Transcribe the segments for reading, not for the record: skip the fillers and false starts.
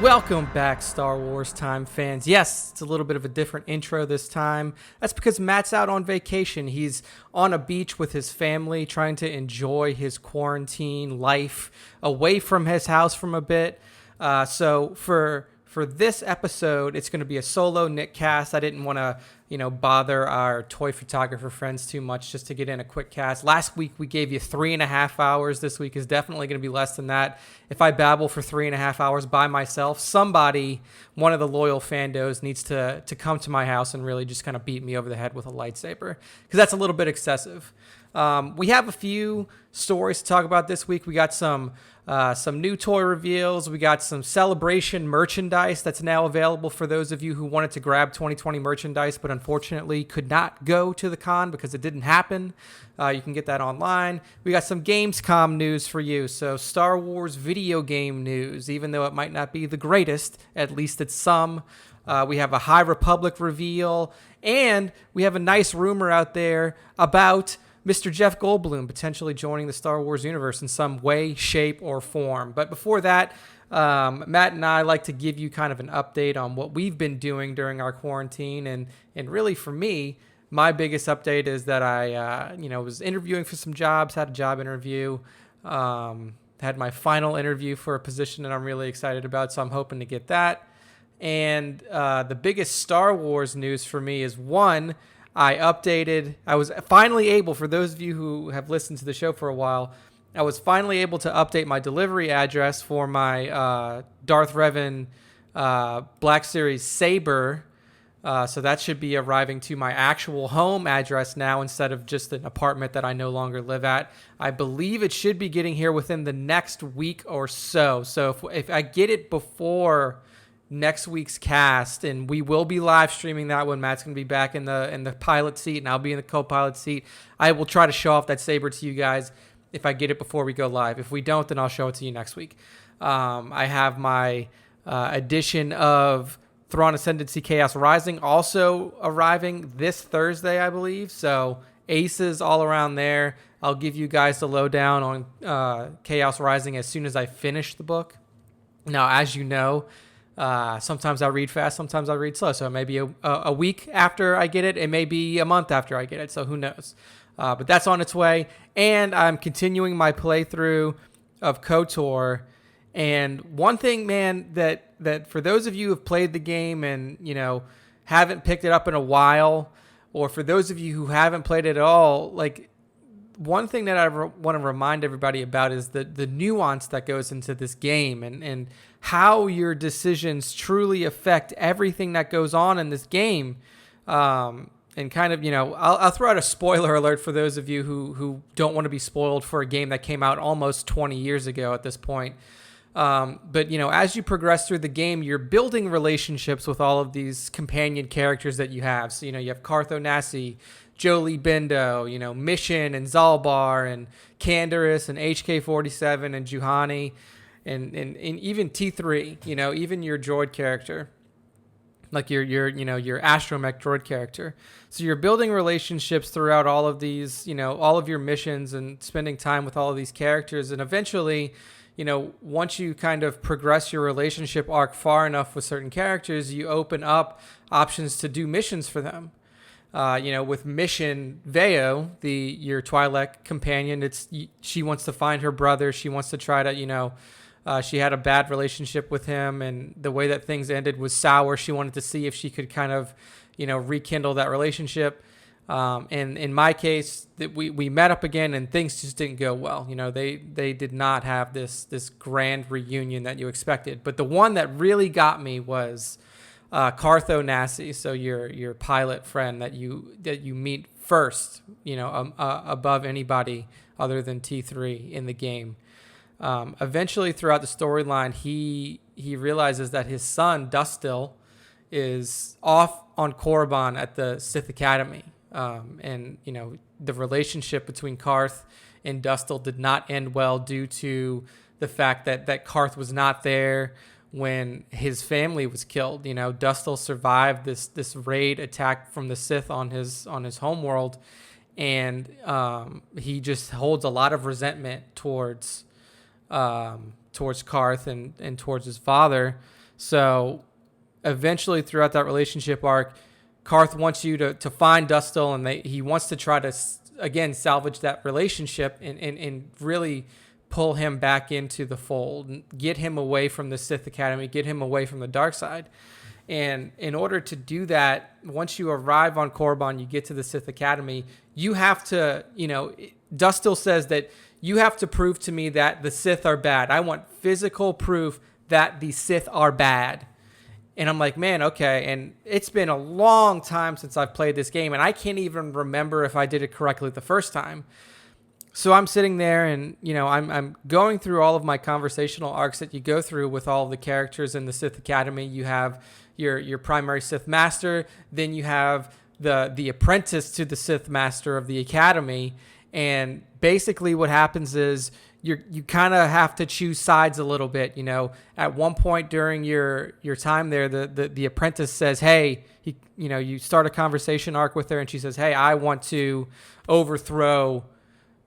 Welcome back, Star Wars Time fans. Yes, it's a little bit of a different intro this time. That's because Matt's out on vacation. He's on a beach with his family, trying to enjoy his quarantine life away from his house from a bit. So for this episode, it's going to be a solo Nick cast. I didn't want to, bother our toy photographer friends too much just to get in a quick cast. Last week, we gave you 3.5 hours. This week is definitely going to be less than that. If I babble for 3.5 hours by myself, somebody, one of the loyal fandos, needs to come to my house and really just kind of beat me over the head with a lightsaber, because that's a little bit excessive. We have a few stories to talk about this week. We got some new toy reveals. We got some Celebration merchandise that's now available for those of you who wanted to grab 2020 merchandise, but unfortunately could not go to the con because it didn't happen. You can get that online. We got some Gamescom news for you. So Star Wars video game news, even though it might not be the greatest, at least it's some. We have a High Republic reveal, and we have a nice rumor out there about Mr. Jeff Goldblum potentially joining the Star Wars universe in some way, shape, or form. But before that, Matt and I like to give you kind of an update on what we've been doing during our quarantine. And really, for me, my biggest update is that I was interviewing for some jobs, had a job interview, had my final interview for a position that I'm really excited about, so I'm hoping to get that. And the biggest Star Wars news for me is, one, I was finally able, for those of you who have listened to the show for a while, I was finally able to update my delivery address for my Darth Revan Black Series Saber. So that should be arriving to my actual home address now instead of just an apartment that I no longer live at. I believe it should be getting here within the next week or so. So if I get it before next week's cast, and we will be live streaming that when Matt's going to be back in the pilot seat and I'll be in the co-pilot seat, I will try to show off that Saber to you guys if I get it before we go live. If we don't, then I'll show it to you next week. I have my edition of Thrawn Ascendancy Chaos Rising also arriving this Thursday, I believe. So aces all around there. I'll give you guys the lowdown on Chaos Rising as soon as I finish the book. Now, as you know, sometimes I read fast, sometimes I read slow. So it may be a week after I get it. It may be a month after I get it. So who knows? But that's on its way. And I'm continuing my playthrough of KOTOR. And one thing, man, that for those of you who have played the game and, haven't picked it up in a while, or for those of you who haven't played it at all, like, one thing that I want to remind everybody about is the nuance that goes into this game and how your decisions truly affect everything that goes on in this game. And kind of, I'll throw out a spoiler alert for those of you who don't want to be spoiled for a game that came out almost 20 years ago at this point. But, as you progress through the game, you're building relationships with all of these companion characters that you have. So, you have Carth Onasi, Jolie Bindo, Mission and Zalbar and Canderous and HK-47 and Juhani and even T3, even your droid character, like your astromech droid character. So you're building relationships throughout all of these, all of your missions and spending time with all of these characters. And eventually, once you kind of progress your relationship arc far enough with certain characters, you open up options to do missions for them. With Mission Veo, your Twi'lek companion, she wants to find her brother. She wants to try to, she had a bad relationship with him, and the way that things ended was sour. She wanted to see if she could kind of, rekindle that relationship. And in my case, that we met up again, and things just didn't go well. They did not have this grand reunion that you expected. But the one that really got me was Carth Onasi, so your pilot friend that you meet first, above anybody other than T3 in the game. Eventually, throughout the storyline, he realizes that his son Dustil is off on Korriban at the Sith Academy, and the relationship between Carth and Dustil did not end well due to the fact that Carth was not there when his family was killed. Dustil survived this raid attack from the Sith on his homeworld, and he just holds a lot of resentment towards Carth and towards his father. So eventually throughout that relationship arc, Karth wants you to find Dustil, and he wants to try to, again, salvage that relationship and really pull him back into the fold, get him away from the Sith Academy, get him away from the dark side. And in order to do that, once you arrive on Korriban, you get to the Sith Academy, you have to, Dustil says that you have to prove to me that the Sith are bad. I want physical proof that the Sith are bad. And I'm like, man, okay. And it's been a long time since I've played this game, and I can't even remember if I did it correctly the first time. So I'm sitting there, and I'm going through all of my conversational arcs that you go through with all of the characters in the Sith Academy. You have your primary Sith Master, then you have the apprentice to the Sith Master of the Academy, and basically what happens is you kind of have to choose sides a little bit. At one point during your time there, the apprentice says, hey, you start a conversation arc with her, and she says, hey, I want to overthrow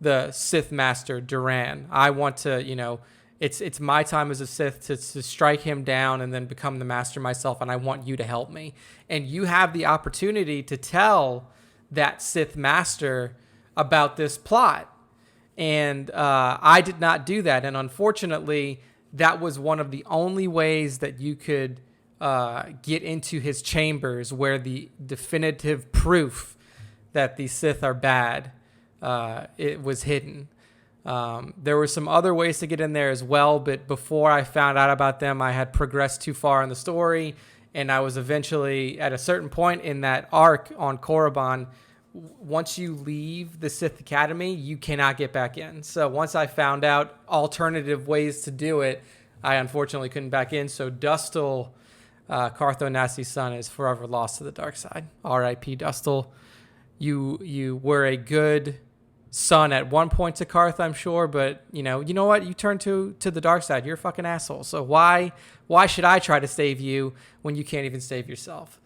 the Sith Master Duran. I want to, it's my time as a Sith to strike him down and then become the master myself, and I want you to help me. And you have the opportunity to tell that Sith Master about this plot. And I did not do that. And unfortunately, that was one of the only ways that you could get into his chambers, where the definitive proof that the Sith are bad, it was hidden. There were some other ways to get in there as well, but before I found out about them, I had progressed too far in the story, and I was eventually at a certain point in that arc on Korriban. Once you leave the Sith Academy, you cannot get back in. So once I found out alternative ways to do it, I unfortunately couldn't back in. So Dustil, Karth Onassi's son, is forever lost to the dark side. R.I.P. Dustil. You were a good son at one point to Karth, I'm sure, but you know what? You turned to the dark side. You're a fucking asshole. So why should I try to save you when you can't even save yourself?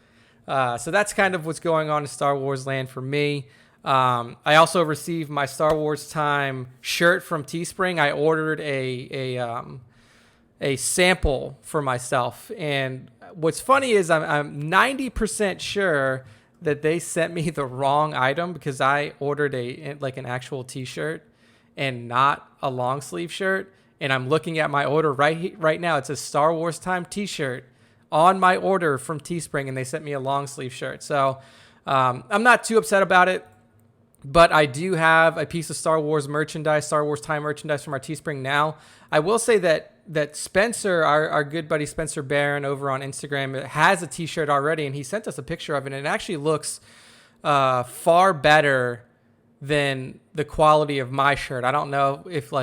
So that's kind of what's going on in Star Wars land for me. I also received my Star Wars Time shirt from Teespring. I ordered a sample for myself, and what's funny is I'm 90% sure that they sent me the wrong item, because I ordered an actual T-shirt and not a long sleeve shirt. And I'm looking at my order right now. It's a Star Wars Time T-shirt on my order from Teespring, and they sent me a long sleeve shirt. So I'm not too upset about it, but I do have a piece of Star Wars merchandise, Star Wars Time merchandise from our Teespring now. I will say that Spencer, our good buddy Spencer Barron over on Instagram, has a T-shirt already, and he sent us a picture of it, and it actually looks far better than the quality of my shirt. I don't know if,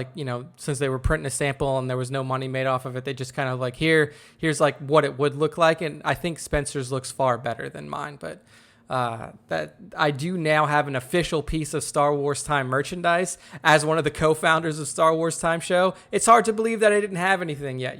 since they were printing a sample and there was no money made off of it, they just kind of here's like what it would look like. And I think Spencer's looks far better than mine, but that I do now have an official piece of Star Wars Time merchandise as one of the co-founders of Star Wars Time Show. It's hard to believe that I didn't have anything yet.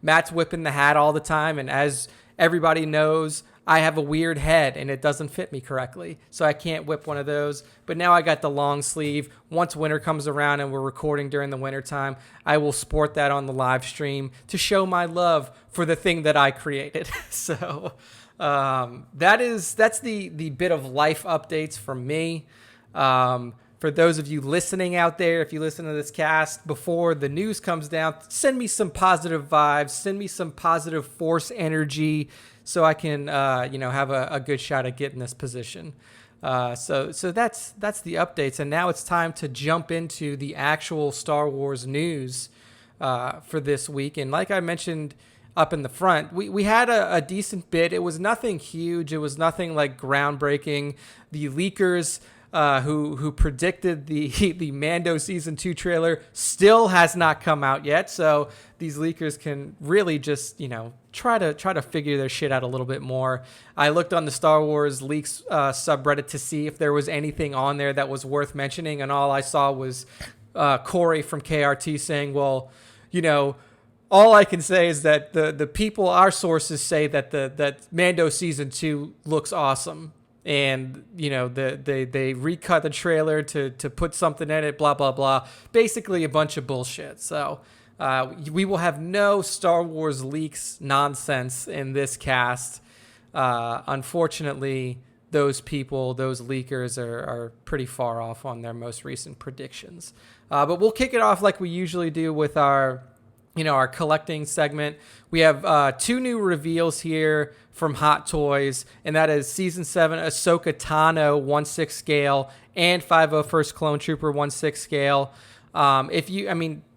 Matt's whipping the hat all the time. And as everybody knows, I have a weird head and it doesn't fit me correctly, so I can't whip one of those. But now I got the long sleeve. Once winter comes around and we're recording during the winter time, I will sport that on the live stream to show my love for the thing that I created. So that's the bit of life updates from me. For those of you listening out there, if you listen to this cast before the news comes down, send me some positive vibes, send me some positive force energy, so I can, have a good shot at getting this position. So that's the updates. And now it's time to jump into the actual Star Wars news for this week. And like I mentioned up in the front, we had a decent bit. It was nothing huge. It was nothing like groundbreaking. The leakers who predicted the Mando Season 2 trailer still has not come out yet. So these leakers can really just, try to figure their shit out a little bit more. I looked on the Star Wars Leaks subreddit to see if there was anything on there that was worth mentioning, and all I saw was Corey from KRT saying, well, all I can say is that the people, our sources, say that Mando Season 2 looks awesome. And, they recut the trailer to put something in it, blah, blah, blah. Basically a bunch of bullshit. So We will have no Star Wars leaks nonsense in this cast. Unfortunately, those leakers are pretty far off on their most recent predictions. But we'll kick it off like we usually do with our collecting segment. We have 2 new reveals here from Hot Toys, and that is Season 7 Ahsoka Tano 1/6 scale and 501st Clone Trooper 1/6 scale.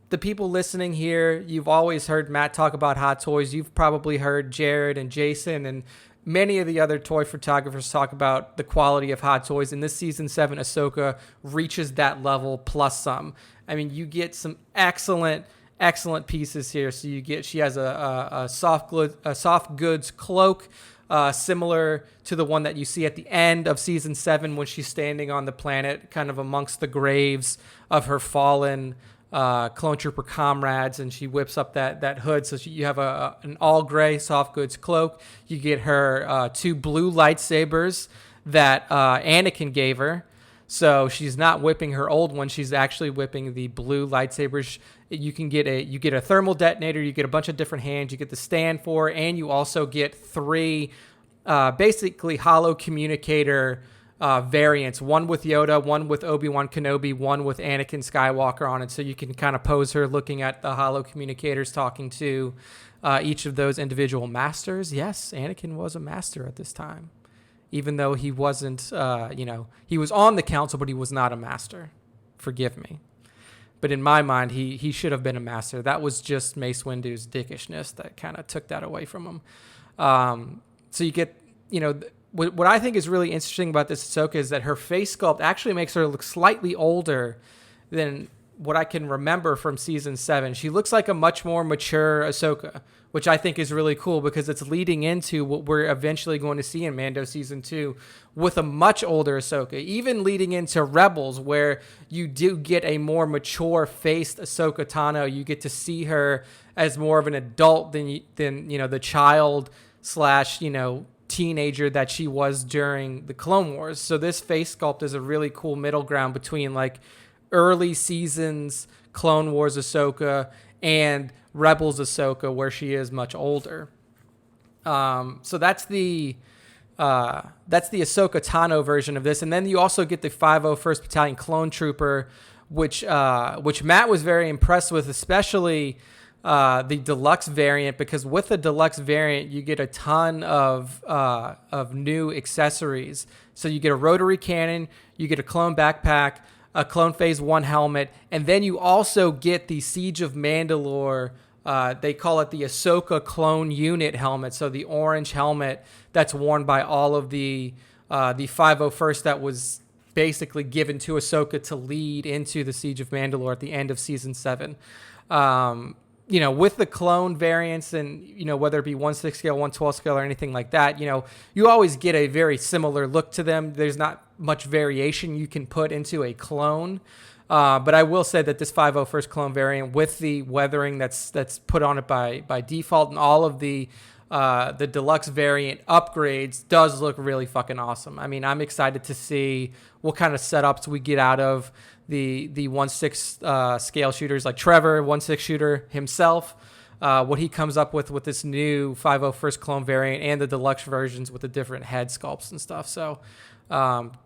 The people listening here, you've always heard Matt talk about Hot Toys. You've probably heard Jared and Jason and many of the other toy photographers talk about the quality of Hot Toys. And this Season 7 Ahsoka reaches that level plus some. I mean, you get some excellent pieces here. So she has a soft goods cloak, similar to the one that you see at the end of Season 7 when she's standing on the planet, kind of amongst the graves of her fallen clone trooper comrades, and she whips up that hood. So you have an all gray soft goods cloak. You get her 2 blue lightsabers that Anakin gave her. So she's not whipping her old one. She's actually whipping the blue lightsabers. You get a thermal detonator. You get a bunch of different hands. You get the stand for, and you also get 3 basically holo communicator variants. One with Yoda, one with Obi-Wan Kenobi, one with Anakin Skywalker on it. So you can kind of pose her looking at the holo communicators, talking to each of those individual masters. Yes, Anakin was a master at this time. Even though he wasn't, he was on the council, but he was not a master. Forgive me. But in my mind, he should have been a master. That was just Mace Windu's dickishness that kind of took that away from him. So you get, what I think is really interesting about this Ahsoka is that her face sculpt actually makes her look slightly older than what I can remember from Season 7. She looks like a much more mature Ahsoka, which I think is really cool because it's leading into what we're eventually going to see in Mando Season 2 with a much older Ahsoka, even leading into Rebels, where you do get a more mature-faced Ahsoka Tano. You get to see her as more of an adult than the child / teenager that she was during the Clone Wars. So this face sculpt is a really cool middle ground between like early seasons Clone Wars Ahsoka and Rebels Ahsoka, where she is much older. So that's the Ahsoka Tano version of this, and then you also get the 501st Battalion Clone Trooper, which Matt was very impressed with, especially the deluxe variant, because with the deluxe variant you get a ton of new accessories. So you get a rotary cannon, you get a clone backpack, a Clone Phase 1 helmet, and then you also get the Siege of Mandalore. They call it the Ahsoka Clone Unit helmet. So the orange helmet that's worn by all of the 501st that was basically given to Ahsoka to lead into the Siege of Mandalore at the end of Season 7. With the clone variants and, whether it be 1/6 scale, 1/12 scale, or anything like that, you always get a very similar look to them. There's not much variation you can put into a clone. But I will say that this 501st clone variant with the weathering that's put on it by default and all of the deluxe variant upgrades does look really fucking awesome. I mean, I'm excited to see what kind of setups we get out of the 1/6 scale shooters like Trevor, 1/6 shooter himself, what he comes up with this new 501st clone variant and the deluxe versions with the different head sculpts and stuff. So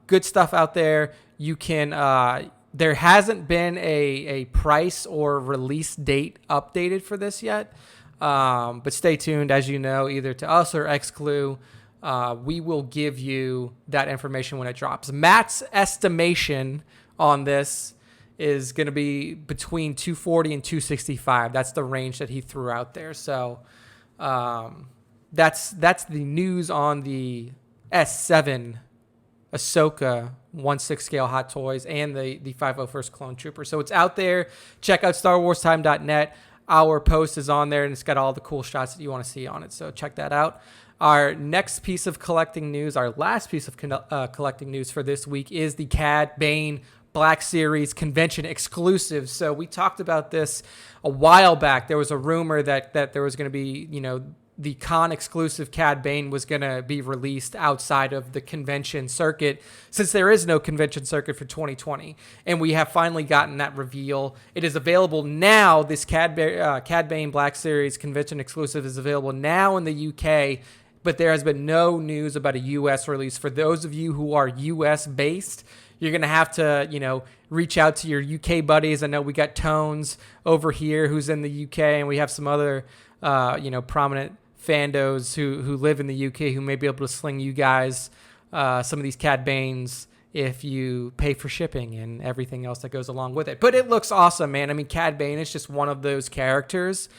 good stuff out there. You can there hasn't been a price or release date updated for this yet, but stay tuned. As you know, either to us or Xclu, we will give you that information when it drops. Matt's estimation on this is going to be between 240 and 265. That's the range that he threw out there. So that's the news on the S7 Ahsoka 1/6 scale Hot Toys and the 501st Clone Trooper. So it's out there. Check out StarWarsTime.net. Our post is on there, and it's got all the cool shots that you want to see on it. So check that out. Our next piece of collecting news, our last piece of collecting news for this week, is the Cad Bane Black Series convention exclusive. So we talked about this a while back. There was a rumor that there was going to be, the con exclusive Cad Bane was going to be released outside of the convention circuit, since there is no convention circuit for 2020. And we have finally gotten that reveal. It is available now. This Cad Bane Black Series convention exclusive is available now in the UK, but there has been no news about a US release. For those of you who are US based, you're going to have to, reach out to your UK buddies. I know we got Tones over here who's in the UK, and we have some other, prominent fandos who live in the UK who may be able to sling you guys some of these Cad Banes if you pay for shipping and everything else that goes along with it. But it looks awesome, man. I mean, Cad Bane is just one of those characters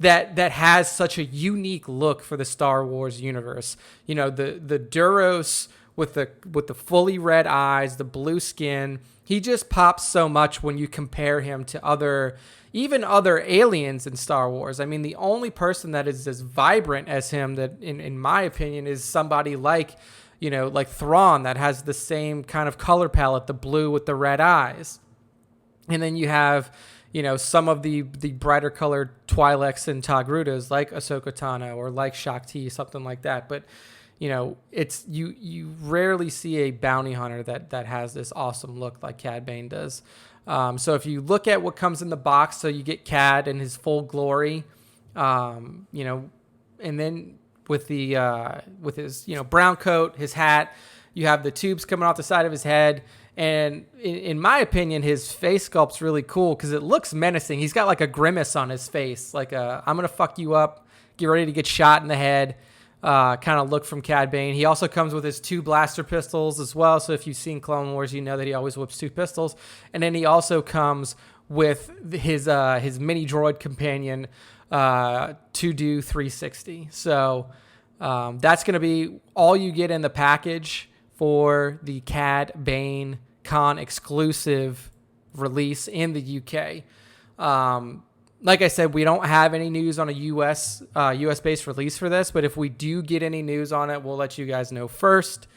that has such a unique look for the Star Wars universe. The Duros with the fully red eyes, the blue skin. He just pops so much when you compare him to other aliens in Star Wars. I mean, the only person that is as vibrant as him, that in my opinion, is somebody like Thrawn, that has the same kind of color palette, the blue with the red eyes. And then you have, some of the brighter colored Twi'leks and Togrutas like Ahsoka Tano or like Shakti, something like that. But it's you rarely see a bounty hunter that has this awesome look like Cad Bane does. So if you look at what comes in the box, so you get Cad in his full glory, and then with his brown coat, his hat, you have the tubes coming off the side of his head. And in my opinion, his face sculpt's really cool because it looks menacing. He's got like a grimace on his face, like I'm going to fuck you up, get ready to get shot in the head kind of look from Cad Bane. He also comes with his 2 blaster pistols as well. So if you've seen Clone Wars, you know that he always whips 2 pistols. And then he also comes with his mini droid companion, to do 360. So that's going to be all you get in the package for the Cad Bane Con exclusive release in the UK. Like I said, we don't have any news on a US-based release for this, but if we do get any news on it, we'll let you guys know first,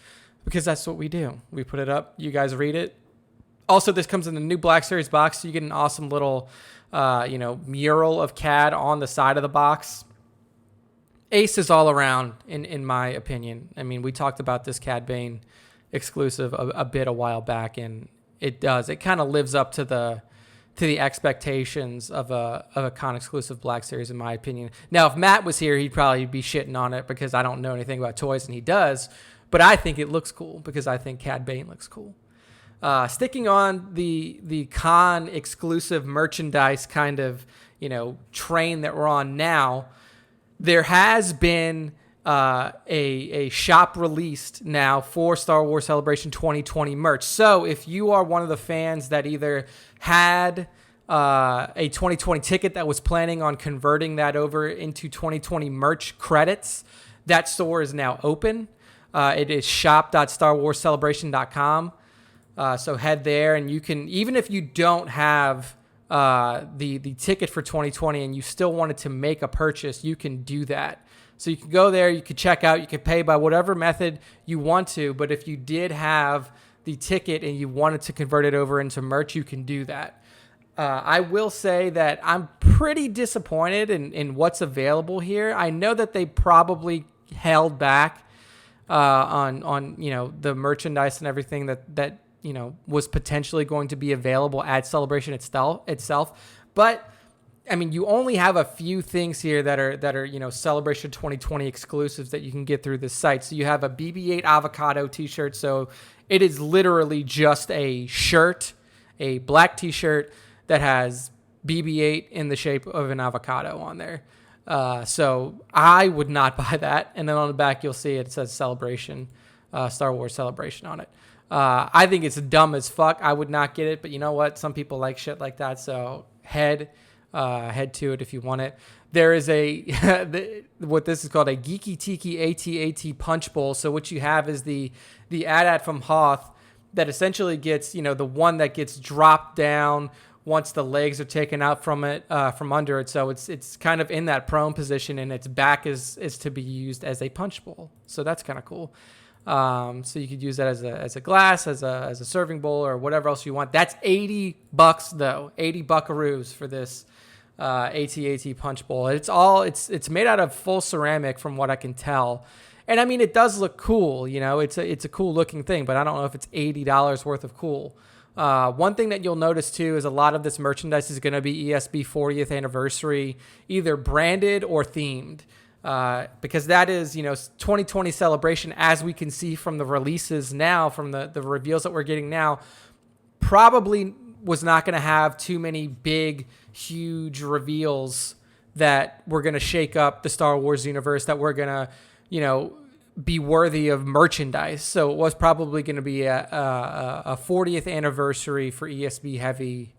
because that's what we do. We put it up, you guys read it. Also, this comes in the new Black Series box, so you get an awesome little, mural of Cad on the side of the box. Ace is all around, in my opinion. I mean, we talked about this Cad Bane exclusive a bit a while back, and it kind of lives up to the expectations of a con exclusive Black Series, in my opinion. Now, if Matt was here, he'd probably be shitting on it because I don't know anything about toys, and he does. But I think it looks cool because I think Cad Bane looks cool. Sticking on the con exclusive merchandise kind of train that we're on now, there has been a shop released now for Star Wars Celebration 2020 merch. So if you are one of the fans that either had a 2020 ticket that was planning on converting that over into 2020 merch credits, that store is now open. It is shop.starwarscelebration.com. So head there, and you can, even if you don't have the ticket for 2020 and you still wanted to make a purchase, you can do that. So you can go there, you can check out, you can pay by whatever method you want to. But if you did have the ticket and you wanted to convert it over into merch, you can do that. I will say that I'm pretty disappointed in what's available here. I know that they probably held back on the merchandise and everything that was potentially going to be available at Celebration itself. But I mean, you only have a few things here that are Celebration 2020 exclusives that you can get through this site. So you have a BB-8 avocado t-shirt. So it is literally just a shirt, a black t-shirt that has BB-8 in the shape of an avocado on there. So I would not buy that. And then on the back, you'll see it says Celebration, Star Wars Celebration on it. I think it's dumb as fuck. I would not get it, but you know what? Some people like shit like that. So head to it if you want it. There is what this is called, a Geeky Tiki AT-AT punch bowl. So what you have is the AT-AT from Hoth that essentially gets, the one that gets dropped down once the legs are taken out from under it. So it's kind of in that prone position, and its back is to be used as a punch bowl. So that's kind of cool. So you could use that as a glass, as a serving bowl, or whatever else you want. That's $80 though, 80 buckaroos for this AT-AT Punch Bowl. It's made out of full ceramic from what I can tell. And I mean, it does look cool, it's a cool looking thing, but I don't know if it's $80 worth of cool. One thing that you'll notice too is a lot of this merchandise is going to be ESB 40th anniversary, either branded or themed. Because that is, 2020 celebration, as we can see from the releases now, from the reveals that we're getting now, probably was not going to have too many big, huge reveals that were going to shake up the Star Wars universe, that were going to, be worthy of merchandise. So it was probably going to be a 40th anniversary for ESB Heavy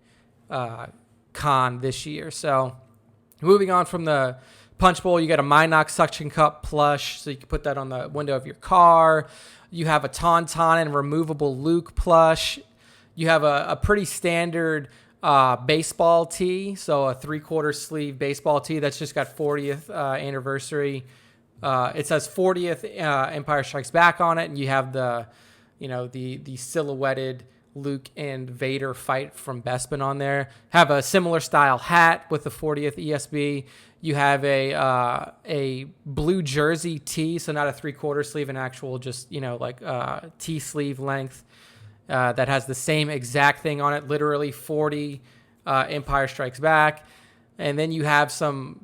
Con this year. So moving on from the Punch Bowl, you got a Minox suction cup plush, so you can put that on the window of your car. You have a Tauntaun and removable Luke plush. You have a pretty standard baseball tee, so a 3/4 sleeve baseball tee that's just got 40th anniversary. It says 40th Empire Strikes Back on it, and you have the silhouetted Luke and Vader fight from Bespin on there. Have a similar style hat with the 40th ESB. You have a blue jersey tee, so not a 3/4 sleeve, an actual just tee sleeve length that has the same exact thing on it, literally 40 Empire Strikes Back. And then you have some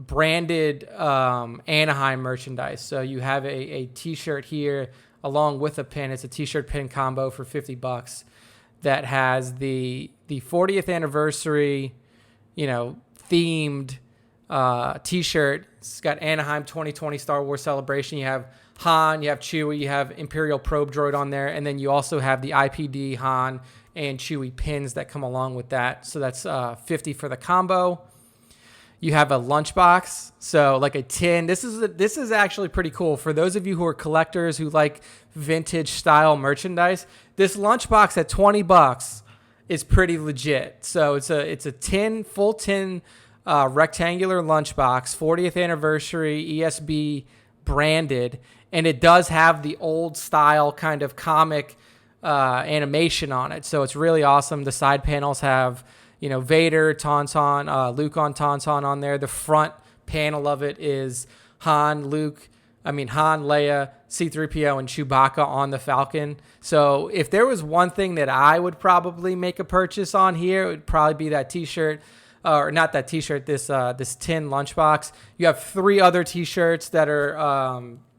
branded Anaheim merchandise. So you have a T-shirt here along with a pin. It's a T-shirt pin combo for $50 that has the 40th anniversary, themed T-shirt. It's got Anaheim 2020 Star Wars Celebration. You have Han, you have Chewie, you have Imperial Probe Droid on there, and then you also have the IPD Han and Chewie pins that come along with that. So that's $50 for the combo. You have a lunchbox, so like a tin. This is actually pretty cool for those of you who are collectors who like vintage style merchandise. This lunchbox at $20 is pretty legit. So it's a full tin rectangular lunchbox, 40th anniversary ESB branded, and it does have the old style kind of comic animation on it. So it's really awesome. The side panels have Vader, Tauntaun, Luke on Tauntaun on there. The front panel of it is Han, Leia, C-3PO, and Chewbacca on the Falcon. So if there was one thing that I would probably make a purchase on here, it would probably be that T-shirt. Or not that T-shirt, this tin lunchbox. You have 3 other T-shirts that are,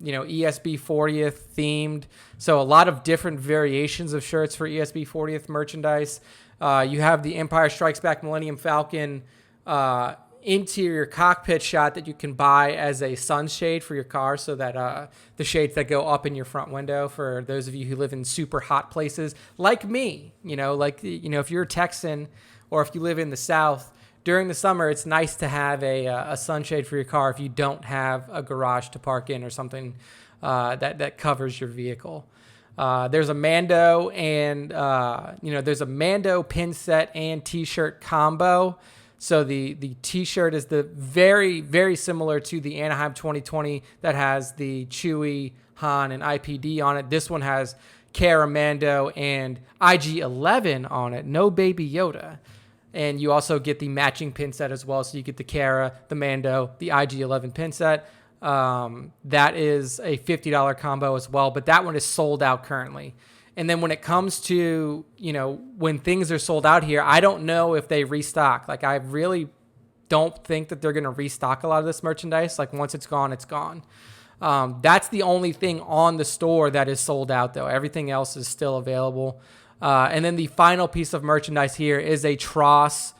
ESB 40th themed. So a lot of different variations of shirts for ESB 40th merchandise. You have the Empire Strikes Back Millennium Falcon interior cockpit shot that you can buy as a sunshade for your car, so that the shades that go up in your front window for those of you who live in super hot places like me, if you're a Texan or if you live in the South, during the summer, it's nice to have a sunshade for your car if you don't have a garage to park in or something that covers your vehicle. There's a Mando and there's a Mando pin set and T-shirt combo. So the T-shirt is the very, very similar to the Anaheim 2020 that has the Chewie, Han, and IPD on it. This one has Cara, Mando, and IG-11 on it. No Baby Yoda. And you also get the matching pin set as well. So you get the Cara, the Mando, the IG-11 pin set. That is a $50 combo as well, but that one is sold out currently. And then when it comes to, when things are sold out here, I don't know if they restock. Like, I really don't think that they're going to restock a lot of this merchandise. Like, once it's gone, it's gone. That's the only thing on the store that is sold out, though. Everything else is still available. And then the final piece of merchandise here is a Tross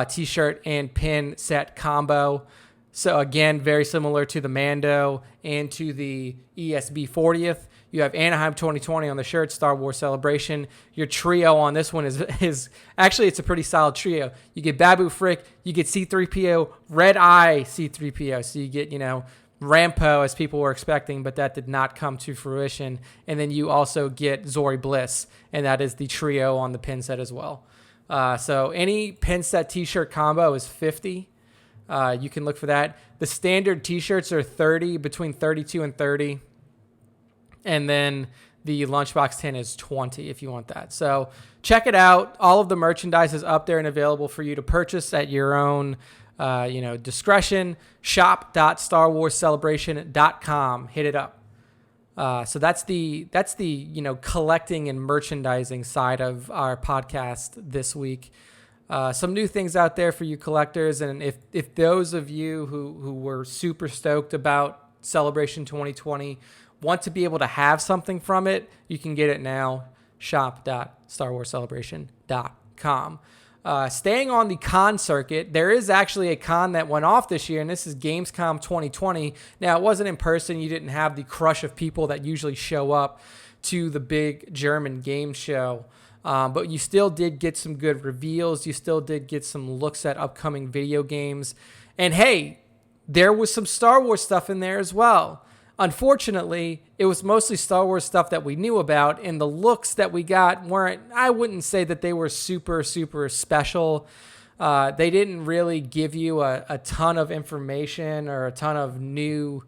T-shirt and pin set combo. So again, very similar to the Mando and to the ESB 40th. You have Anaheim 2020 on the shirt, Star Wars Celebration. Your trio on this one is actually, it's a pretty solid trio. You get Babu Frick, you get C-3PO, Red Eye C-3PO. So you get, Rampo, as people were expecting, but that did not come to fruition. And then you also get Zori Bliss, and that is the trio on the pin set as well. So any pin set T-shirt combo is $50. You can look for that. The standard T-shirts are $30, between $32 and $30. And then the lunchbox tin is $20 if you want that. So check it out. All of the merchandise is up there and available for you to purchase at your own Discretion, shop.starwarscelebration.com. Hit it up. So that's the collecting and merchandising side of our podcast this week. Some new things out there for you collectors, and if those of you who were super stoked about Celebration 2020 want to be able to have something from it, you can get it now. Shop.starwarscelebration.com. Staying on the con circuit, there is actually a con that went off this year, and this is Gamescom 2020. Now, it wasn't in person. You didn't have the crush of people that usually show up to the big German game show, but you still did get some good reveals. You still did get some looks at upcoming video games. And hey, there was some Star Wars stuff in there as well. Unfortunately, it was mostly Star Wars stuff that we knew about, and the looks that we got I wouldn't say that they were super, super special. They didn't really give you a ton of information or a ton of new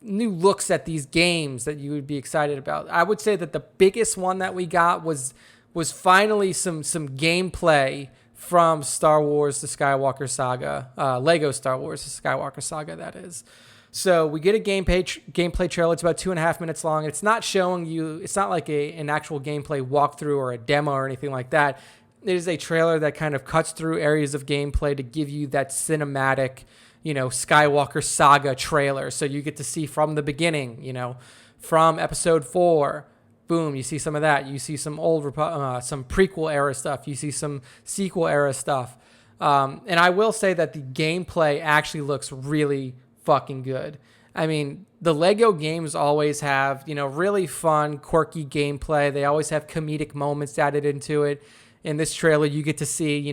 looks at these games that you would be excited about. I would say that the biggest one that we got was finally some gameplay from Star Wars The Skywalker Saga, Lego Star Wars The Skywalker Saga, that is. So we get a gameplay trailer. It's about 2.5 minutes long. It's not showing you, it's not like an actual gameplay walkthrough or a demo or anything like that. It is a trailer that kind of cuts through areas of gameplay to give you that cinematic, Skywalker Saga trailer. So you get to see from the beginning, from episode 4, boom, you see some of that. You see some some prequel era stuff. You see some sequel era stuff. And I will say that the gameplay actually looks really fucking good. I mean, the Lego games always have, really fun, quirky gameplay. They always have comedic moments added into it. In this trailer, you get to see,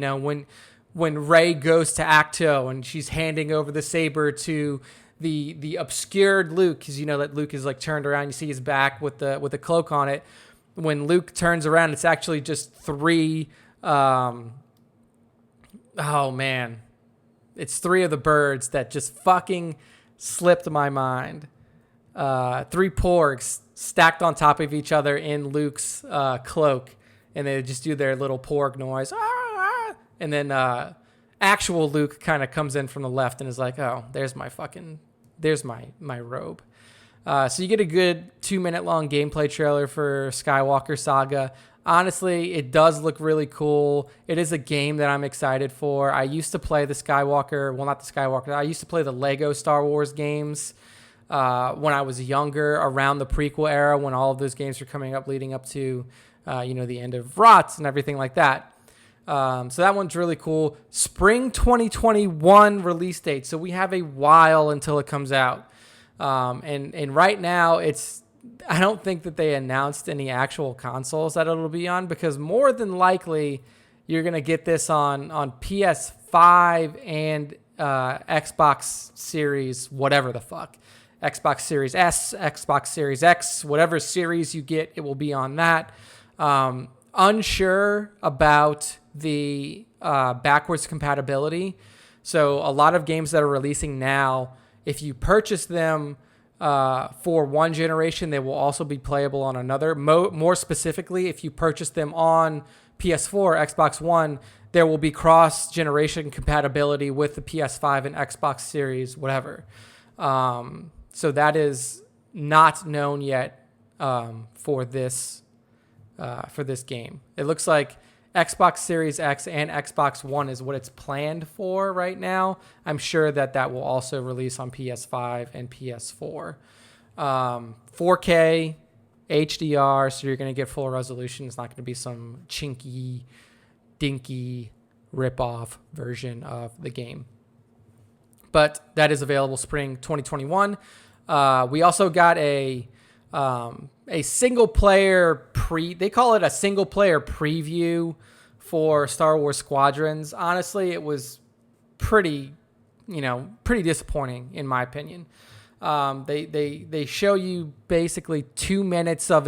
when Rey goes to Acto and she's handing over the saber to the obscured Luke, because that Luke is like turned around. You see his back with the cloak on it. When Luke turns around, it's actually just 3. It's 3 of the birds that just fucking slipped my mind. 3 porgs stacked on top of each other in Luke's cloak, and they just do their little porg noise. And then actual Luke kind of comes in from the left and is like, "Oh, there's my robe." So you get a good 2-minute long gameplay trailer for Skywalker Saga. Honestly, it does look really cool. It is a game that I'm excited for. I used to play the I used to play the Lego Star Wars games when I was younger, around the prequel era, when all of those games were coming up, leading up to, the end of ROTS and everything like that. So that one's really cool. Spring 2021 release date. So we have a while until it comes out. And right now I don't think that they announced any actual consoles that it'll be on, because more than likely you're going to get this on PS5 and Xbox Series, whatever the fuck. Xbox Series S, Xbox Series X, whatever series you get, it will be on that. Unsure about the backwards compatibility. So a lot of games that are releasing now, if you purchase them for one generation, they will also be playable on another. More specifically, if you purchase them on PS4, Xbox One, there will be cross-generation compatibility with the PS5 and Xbox Series, whatever. So that is not known yet for this game. It looks like Xbox Series X and Xbox One is what it's planned for right now. I'm sure that will also release on PS5 and PS4. 4K, HDR, so you're going to get full resolution. It's not going to be some chinky, dinky, rip-off version of the game. But that is available spring 2021. We also got a single-player they call it a single-player preview for Star Wars Squadrons. Honestly, it was pretty disappointing in my opinion. They show you basically 2 minutes of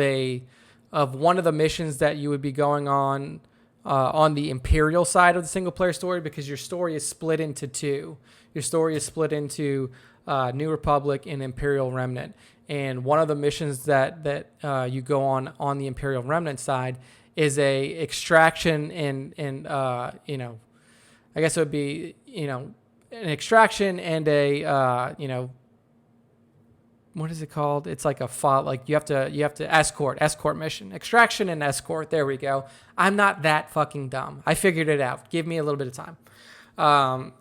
one of the missions that you would be going on the Imperial side of the single-player story, because your story is split into 2. Your story is split into New Republic and Imperial Remnant. And one of the missions that you go on the Imperial Remnant side is a extraction and I guess it would be, an extraction and a, what is it called? It's like you have to escort mission, extraction and escort. There we go. I'm not that fucking dumb. I figured it out. Give me a little bit of time.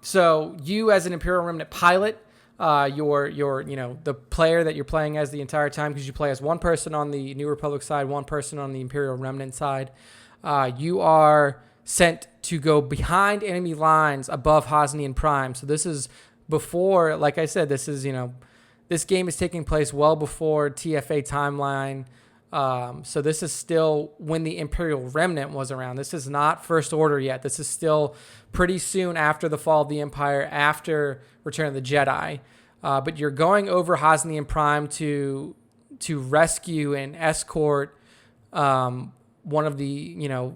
So you as an Imperial Remnant pilot, you're the player that you're playing as the entire time, because you play as one person on the New Republic side, one person on the Imperial Remnant side. You are sent to go behind enemy lines above Hosnian Prime. So this is before, like I said, this is, this game is taking place well before TFA timeline. So this is still when the Imperial Remnant was around. This is not First Order yet. This is still pretty soon after the fall of the Empire, after Return of the Jedi. But you're going over Hosnian Prime to rescue and escort one of the,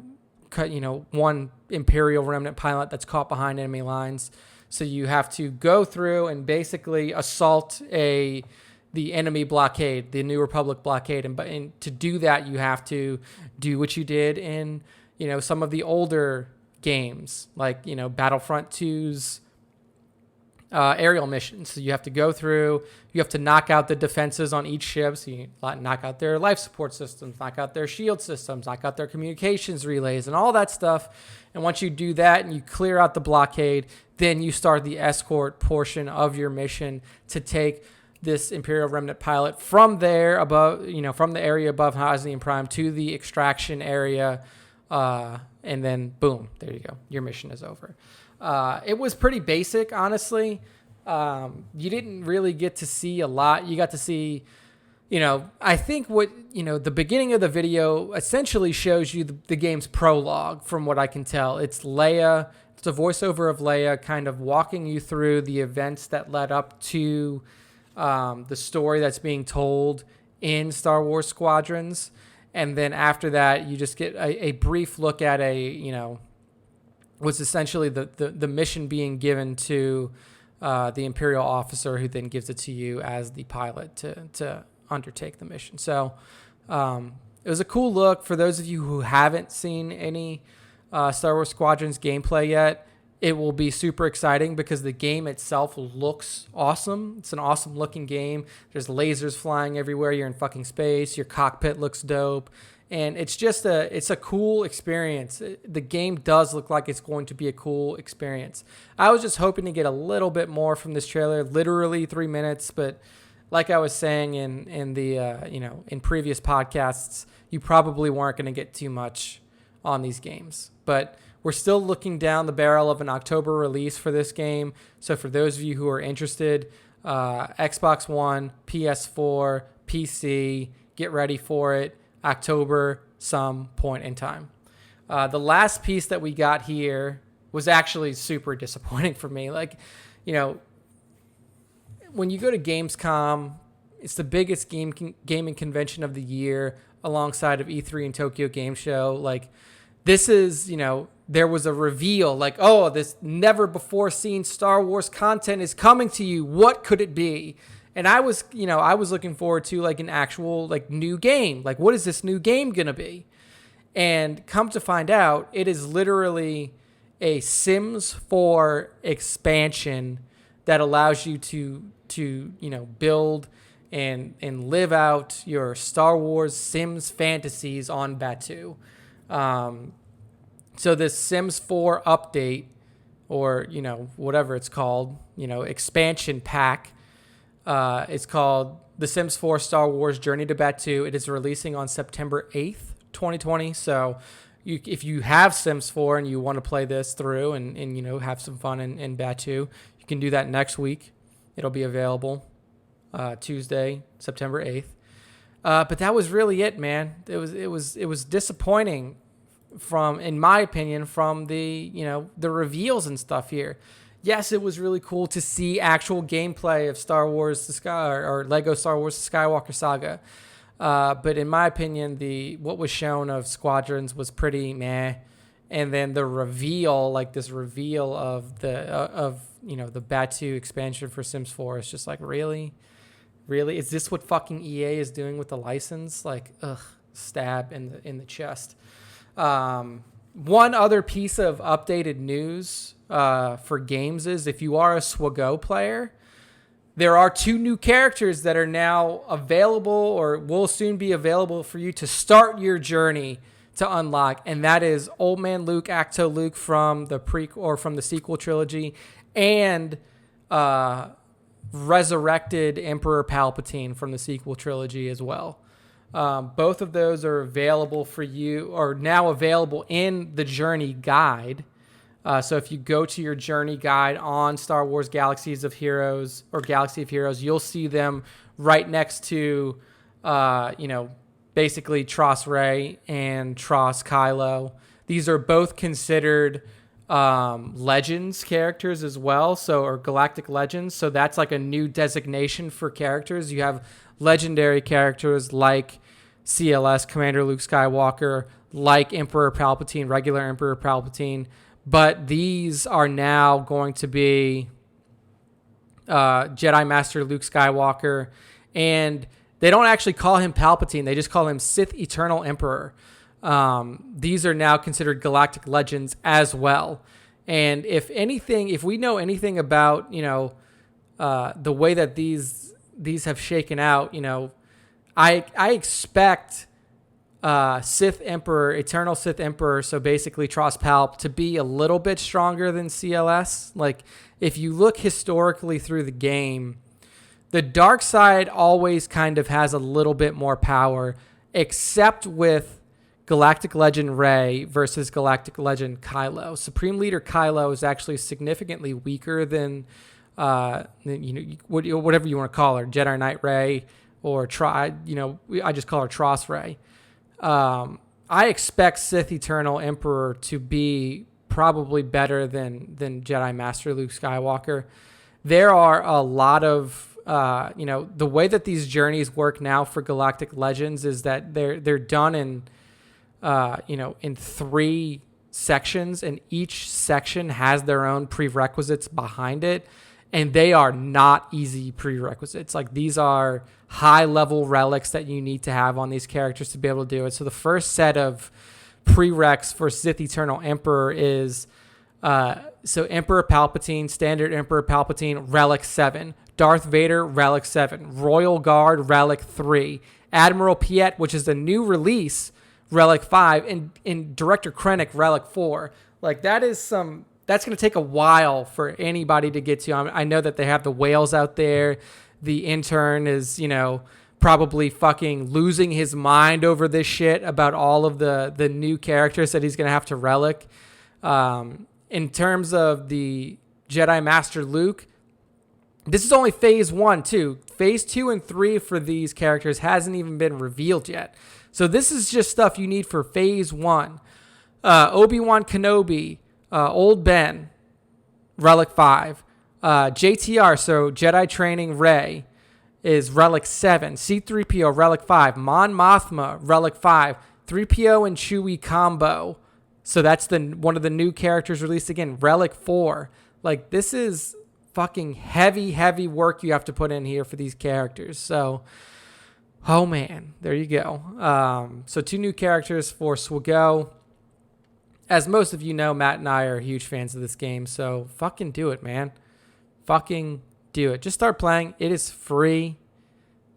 one Imperial Remnant pilot that's caught behind enemy lines. So you have to go through and basically assault the enemy blockade, the New Republic blockade. And to do that, you have to do what you did in, some of the older games, like, Battlefront 2's aerial missions. So you have to go through, you have to knock out the defenses on each ship. So you knock out their life support systems, knock out their shield systems, knock out their communications relays and all that stuff. And once you do that and you clear out the blockade, then you start the escort portion of your mission to take this Imperial Remnant pilot from there above, from the area above Hosnian Prime to the extraction area. And then boom, there you go. Your mission is over. It was pretty basic, honestly. You didn't really get to see a lot. You got to see, I think what, the beginning of the video essentially shows you the game's prologue, from what I can tell. It's Leia. It's a voiceover of Leia kind of walking you through the events that led up to the story that's being told in Star Wars Squadrons. And then after that, you just get a brief look at was essentially the mission being given to the Imperial officer, who then gives it to you as the pilot to undertake the mission. So it was a cool look. For those of you who haven't seen any Star Wars Squadrons gameplay yet, it will be super exciting because the game itself looks awesome. It's an awesome looking game. There's lasers flying everywhere. You're in fucking space. Your cockpit looks dope. And it's just it's a cool experience. The game does look like it's going to be a cool experience. I was just hoping to get a little bit more from this trailer, literally 3 minutes. But like I was saying in the in previous podcasts, you probably weren't going to get too much on these games. But we're still looking down the barrel of an October release for this game. So for those of you who are interested, Xbox One, PS4, PC, get ready for it. October, some point in time. The last piece that we got here was actually super disappointing for me. Like, when you go to Gamescom, it's the biggest gaming convention of the year, alongside of E3 and Tokyo Game Show. Like, this is, there was a reveal, like, oh, this never before seen Star Wars content is coming to you. What could it be? And I was looking forward to like an actual like new game. Like, what is this new game going to be? And come to find out, it is literally a Sims 4 expansion that allows you to build and live out your Star Wars Sims fantasies on Batuu. So this Sims 4 update, or whatever it's called, expansion pack, it's called The Sims 4 Star Wars Journey to Batuu. It is releasing on September 8th, 2020. So if you have Sims 4 and you want to play this through and have some fun in Batuu, you can do that next week. It'll be available Tuesday, September 8th. But that was really it, man. It was disappointing in my opinion, from the reveals and stuff here. Yes, it was really cool to see actual gameplay of Star Wars or Lego Star Wars Skywalker Saga. But in my opinion, what was shown of Squadrons was pretty meh. And then the reveal, like this reveal of the Batuu expansion for Sims 4 is just like, really? Really? Is this what fucking EA is doing with the license? Like, stab in the chest. One other piece of updated news for games is if you are a SWGO player, there are 2 new characters that are now available or will soon be available for you to start your journey to unlock, and that is Old Man Luke, Acto Luke from the from the sequel trilogy, and resurrected Emperor Palpatine from the sequel trilogy as well. Both of those are available for you, or now available in the Journey Guide. So if you go to your Journey Guide on Star Wars Galaxies of Heroes or Galaxy of Heroes, you'll see them right next to, basically Tross Rey and Tross Kylo. These are both considered Legends characters as well, or Galactic Legends. So that's like a new designation for characters. You have legendary characters like CLS, Commander Luke Skywalker, like Emperor Palpatine, regular Emperor Palpatine. But these are now going to be Jedi Master Luke Skywalker. And they don't actually call him Palpatine. They just call him Sith Eternal Emperor. These are now considered Galactic Legends as well. And if we know anything about, the way that these have shaken out, I expect Sith Emperor, Eternal Sith Emperor, so basically Tross Palp, to be a little bit stronger than CLS. Like, if you look historically through the game, the dark side always kind of has a little bit more power, except with Galactic Legend Rey versus Galactic Legend Kylo. Supreme Leader Kylo is actually significantly weaker than, whatever you want to call her, Jedi Knight Rey, or I just call her Tross Rey. I expect Sith Eternal Emperor to be probably better than Jedi Master Luke Skywalker. There are a lot of the way that these journeys work now for Galactic Legends is that they're done in 3 sections, and each section has their own prerequisites behind it, and they are not easy prerequisites. Like, these are high level relics that you need to have on these characters to be able to do it. So the first set of prereqs for Sith Eternal Emperor is Emperor Palpatine, Standard Emperor Palpatine, Relic 7. Darth Vader, Relic 7. Royal Guard, Relic 3. Admiral Piet, which is the new release, Relic 5. And Director Krennic, Relic 4. Like, that's going to take a while for anybody to get to. I know that they have the whales out there. The intern is, probably fucking losing his mind over this shit about all of the new characters that he's going to have to relic. In terms of the Jedi Master Luke, this is only phase 1, too. Phase 2 and 3 for these characters hasn't even been revealed yet. So this is just stuff you need for phase 1. Obi-Wan Kenobi, Old Ben, Relic 5. JTR, so Jedi Training Rey, is Relic 7. C-3PO, Relic 5. Mon Mothma, Relic 5. 3PO and Chewie combo. So that's one of the new characters released again, Relic 4. Like, this is fucking heavy work you have to put in here for these characters. So, oh man, there you go. So 2 new characters for SWGO. As most of you know, Matt and I are huge fans of this game, so fucking do it, man. Fucking do it. Just start playing. It is free.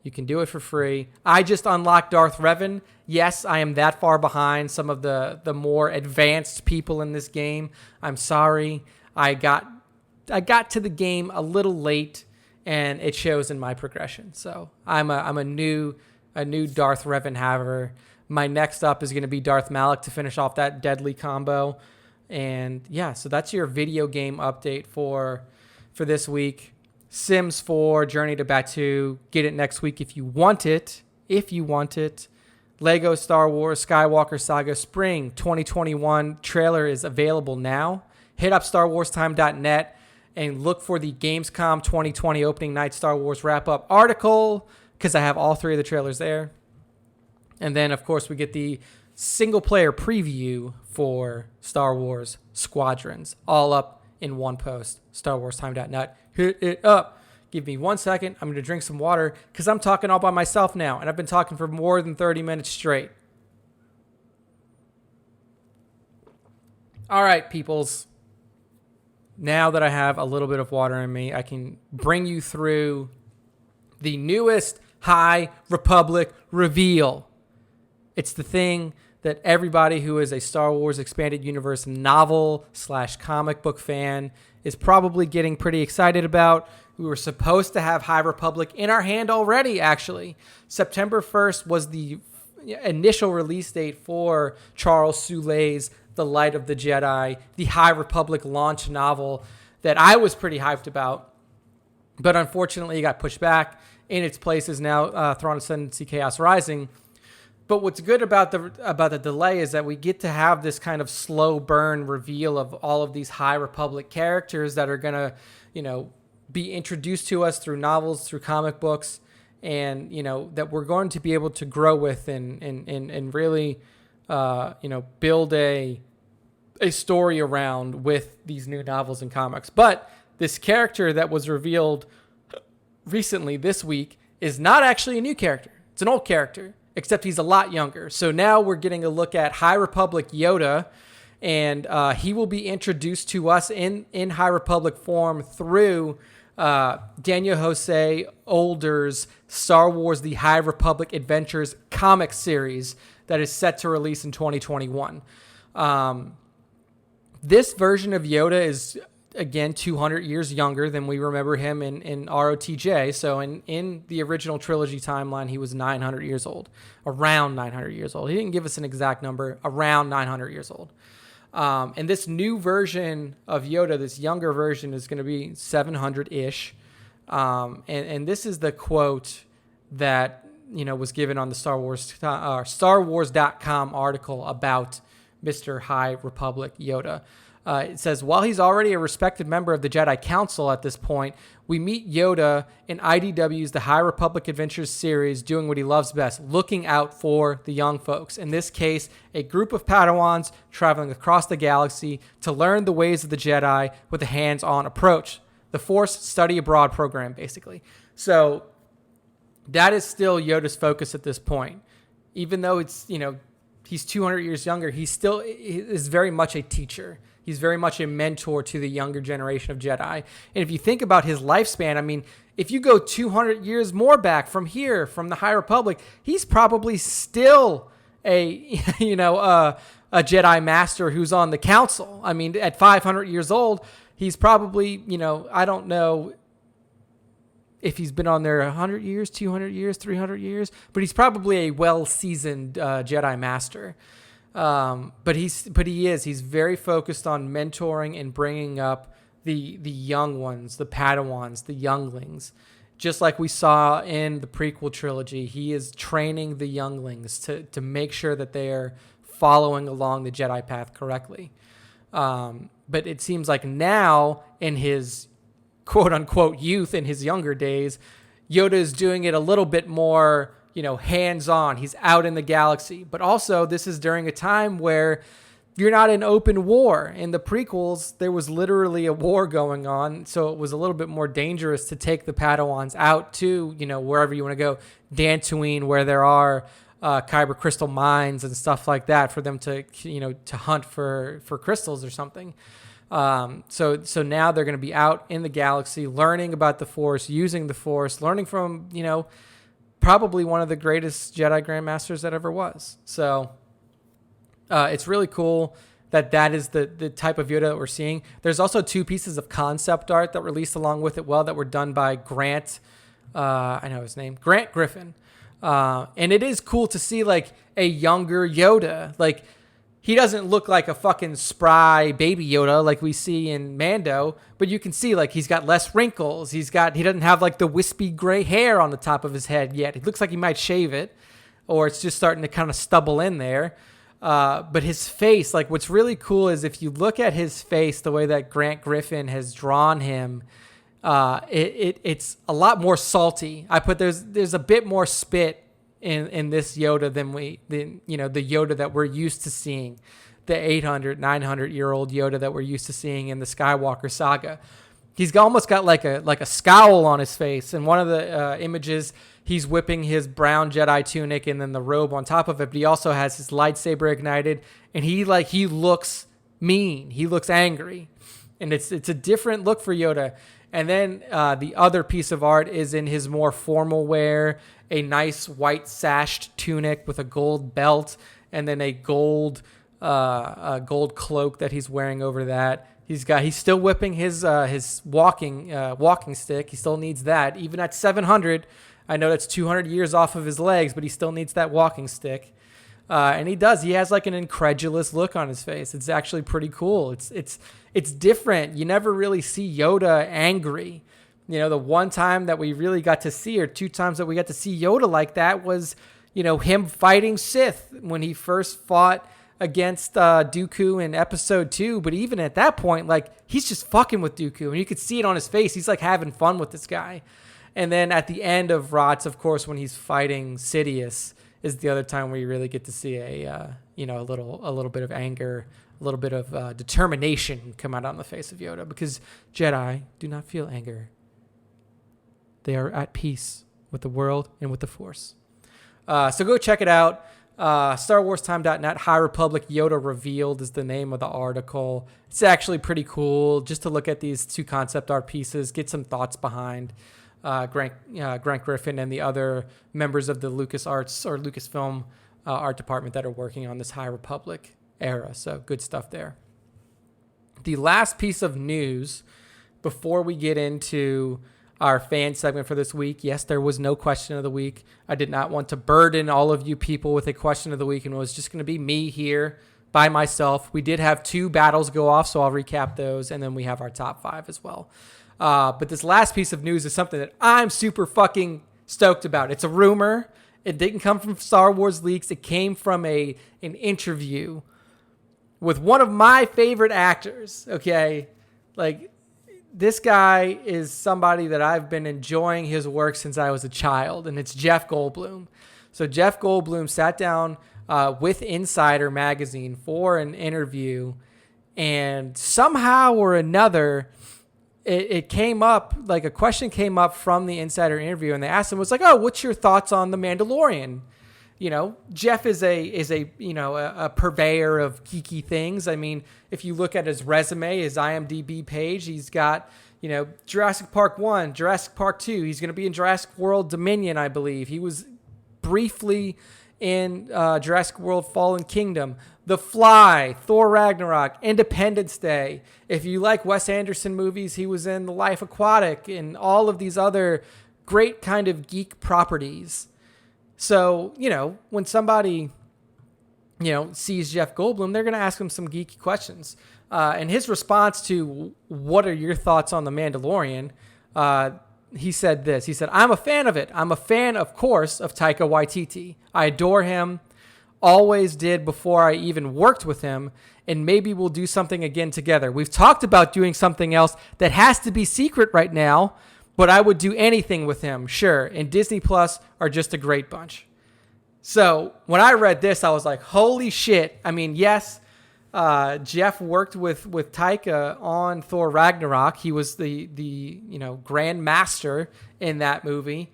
You can do it for free. I just unlocked Darth Revan. Yes, I am that far behind some of the more advanced people in this game. I'm sorry. I got to the game a little late, and it shows in my progression. So I'm a new Darth Revan haver. My next up is going to be Darth Malak to finish off that deadly combo. And yeah, so that's your video game update for this week. Sims 4, Journey to Batuu. Get it next week if you want it. Lego Star Wars Skywalker Saga Spring 2021 trailer is available now. Hit up StarWarsTime.net and look for the Gamescom 2020 opening night Star Wars wrap-up article, because I have all 3 of the trailers there. And then, of course, we get the single-player preview for Star Wars Squadrons, all up in one post, StarWarsTime.net. Hit it up. Give me 1 second. I'm going to drink some water because I'm talking all by myself now, and I've been talking for more than 30 minutes straight. All right, peoples. now that I have a little bit of water in me, I can bring you through the newest High Republic reveal. It's the thing that everybody who is a Star Wars Expanded Universe novel/comic book fan is probably getting pretty excited about. We were supposed to have High Republic in our hand already, actually. September 1st was the initial release date for Charles Soule's The Light of the Jedi, the High Republic launch novel that I was pretty hyped about. But unfortunately, it got pushed back. In its place is now Thrawn Ascendancy Chaos Rising. But what's good about the delay is that we get to have this kind of slow burn reveal of all of these High Republic characters that are going to, be introduced to us through novels, through comic books, and, that we're going to be able to grow with and really, build a story around with these new novels and comics. But this character that was revealed recently this week is not actually a new character. It's an old character, except he's a lot younger. So now we're getting a look at High Republic Yoda, and he will be introduced to us in High Republic form through Daniel Jose Older's Star Wars The High Republic Adventures comic series that is set to release in 2021. This version of Yoda is, again, 200 years younger than we remember him in ROTJ. So in the original trilogy timeline, he was 900 years old, around 900 years old. He didn't give us an exact number, around 900 years old. And this new version of Yoda, this younger version, is going to be 700-ish. And this is the quote that, was given on the StarWars.com article about Mr. High Republic Yoda. It says, while he's already a respected member of the Jedi Council at this point, we meet Yoda in IDW's The High Republic Adventures series doing what he loves best, looking out for the young folks. In this case, a group of Padawans traveling across the galaxy to learn the ways of the Jedi with a hands-on approach. The Force Study Abroad program, basically. So that is still Yoda's focus at this point. Even though it's, he's 200 years younger, he is very much a teacher. He's very much a mentor to the younger generation of Jedi. And if you think about his lifespan, if you go 200 years more back from here, from the High Republic, he's probably still a Jedi Master who's on the council. At 500 years old, he's probably, I don't know if he's been on there 100 years, 200 years, 300 years, but he's probably a well-seasoned Jedi Master. But he's very focused on mentoring and bringing up the young ones, the Padawans, the younglings. Just like we saw in the prequel trilogy, he is training the younglings to make sure that they are following along the Jedi path correctly. But it seems like now, in his quote-unquote youth, in his younger days, Yoda is doing it a little bit more, hands-on. He's out in the galaxy. But also, this is during a time where you're not in open war. In the prequels, there was literally a war going on, so it was a little bit more dangerous to take the Padawans out to, wherever you want to go, Dantooine, where there are kyber crystal mines and stuff like that for them to, to hunt for crystals or something. So now they're going to be out in the galaxy, learning about the Force, using the Force, learning from, probably one of the greatest Jedi Grandmasters that ever was. So it's really cool that is the type of Yoda that we're seeing. There's also 2 pieces of concept art that released along with it, that were done by Grant. I know his name, Grant Griffin. And it is cool to see a younger Yoda. He doesn't look like a fucking spry baby Yoda like we see in Mando, but you can see he's got less wrinkles. He doesn't have the wispy gray hair on the top of his head yet. It looks like he might shave it, or it's just starting to kind of stubble in there. But his face, what's really cool is if you look at his face, the way that Grant Griffin has drawn him, it's a lot more salty. There's a bit more spit in this Yoda than the Yoda that we're used to seeing, the 800, 900-year-old Yoda that we're used to seeing in the Skywalker saga. He's almost got like a scowl on his face. In one of the images, he's whipping his brown Jedi tunic and then the robe on top of it, but he also has his lightsaber ignited, and he looks mean. He looks angry. and it's a different look for Yoda. And then the other piece of art is in his more formal wear, a nice white sashed tunic with a gold belt, and then a gold cloak that he's wearing over that. He's still whipping his walking stick. He still needs that, even at 700. I know that's 200 years off of his legs, but he still needs that walking stick. And he does. He has like an incredulous look on his face. It's actually pretty cool. It's different. You never really see Yoda angry. The one time that we really got to see, or two times that we got to see Yoda like that was, him fighting Sith when he first fought against Dooku in episode 2. But even at that point, like, he's just fucking with Dooku, and you could see it on his face. He's like having fun with this guy. And then at the end of Rots, of course, when he's fighting Sidious, is the other time where you really get to see a little bit of anger, a little bit of determination come out on the face of Yoda, because Jedi do not feel anger. They are at peace with the world and with the Force. So go check it out. StarWarsTime.net, High Republic Yoda Revealed is the name of the article. It's actually pretty cool just to look at these 2 concept art pieces, get some thoughts behind Grant Griffin and the other members of the LucasArts or Lucasfilm art department that are working on this High Republic era. So good stuff there. The last piece of news before we get into our fan segment for this week. Yes, there was no question of the week. I did not want to burden all of you people with a question of the week, and it was just going to be me here by myself. We did have 2 battles go off, so I'll recap those, and then we have our top 5 as well. But this last piece of news is something that I'm super fucking stoked about. It's a rumor. It didn't come from Star Wars Leaks. It came from an interview with one of my favorite actors, okay? Like, this guy is somebody that I've been enjoying his work since I was a child, and it's Jeff Goldblum. So Jeff Goldblum sat down with Insider magazine for an interview, and somehow or another, it came up, like a question came up from the Insider interview, and they asked him, was like, "Oh, what's your thoughts on The Mandalorian?" Jeff is a purveyor of geeky things. I mean, if you look at his resume, his IMDb page, he's got, Jurassic Park 1, Jurassic Park 2. He's going to be in Jurassic World Dominion, I believe. He was briefly in Jurassic World Fallen Kingdom, The Fly, Thor Ragnarok, Independence Day. If you like Wes Anderson movies, he was in The Life Aquatic and all of these other great kind of geek properties. So, when somebody, sees Jeff Goldblum, they're going to ask him some geeky questions. And his response to what are your thoughts on The Mandalorian, he said this. He said, "I'm a fan of it. I'm a fan, of course, of Taika Waititi. I adore him. Always did before I even worked with him. And maybe we'll do something again together. We've talked about doing something else that has to be secret right now, but I would do anything with him, sure. And Disney Plus are just a great bunch." So when I read this, I was like, holy shit. I mean, yes, Jeff worked with Taika on Thor Ragnarok. He was the Grand Master in that movie.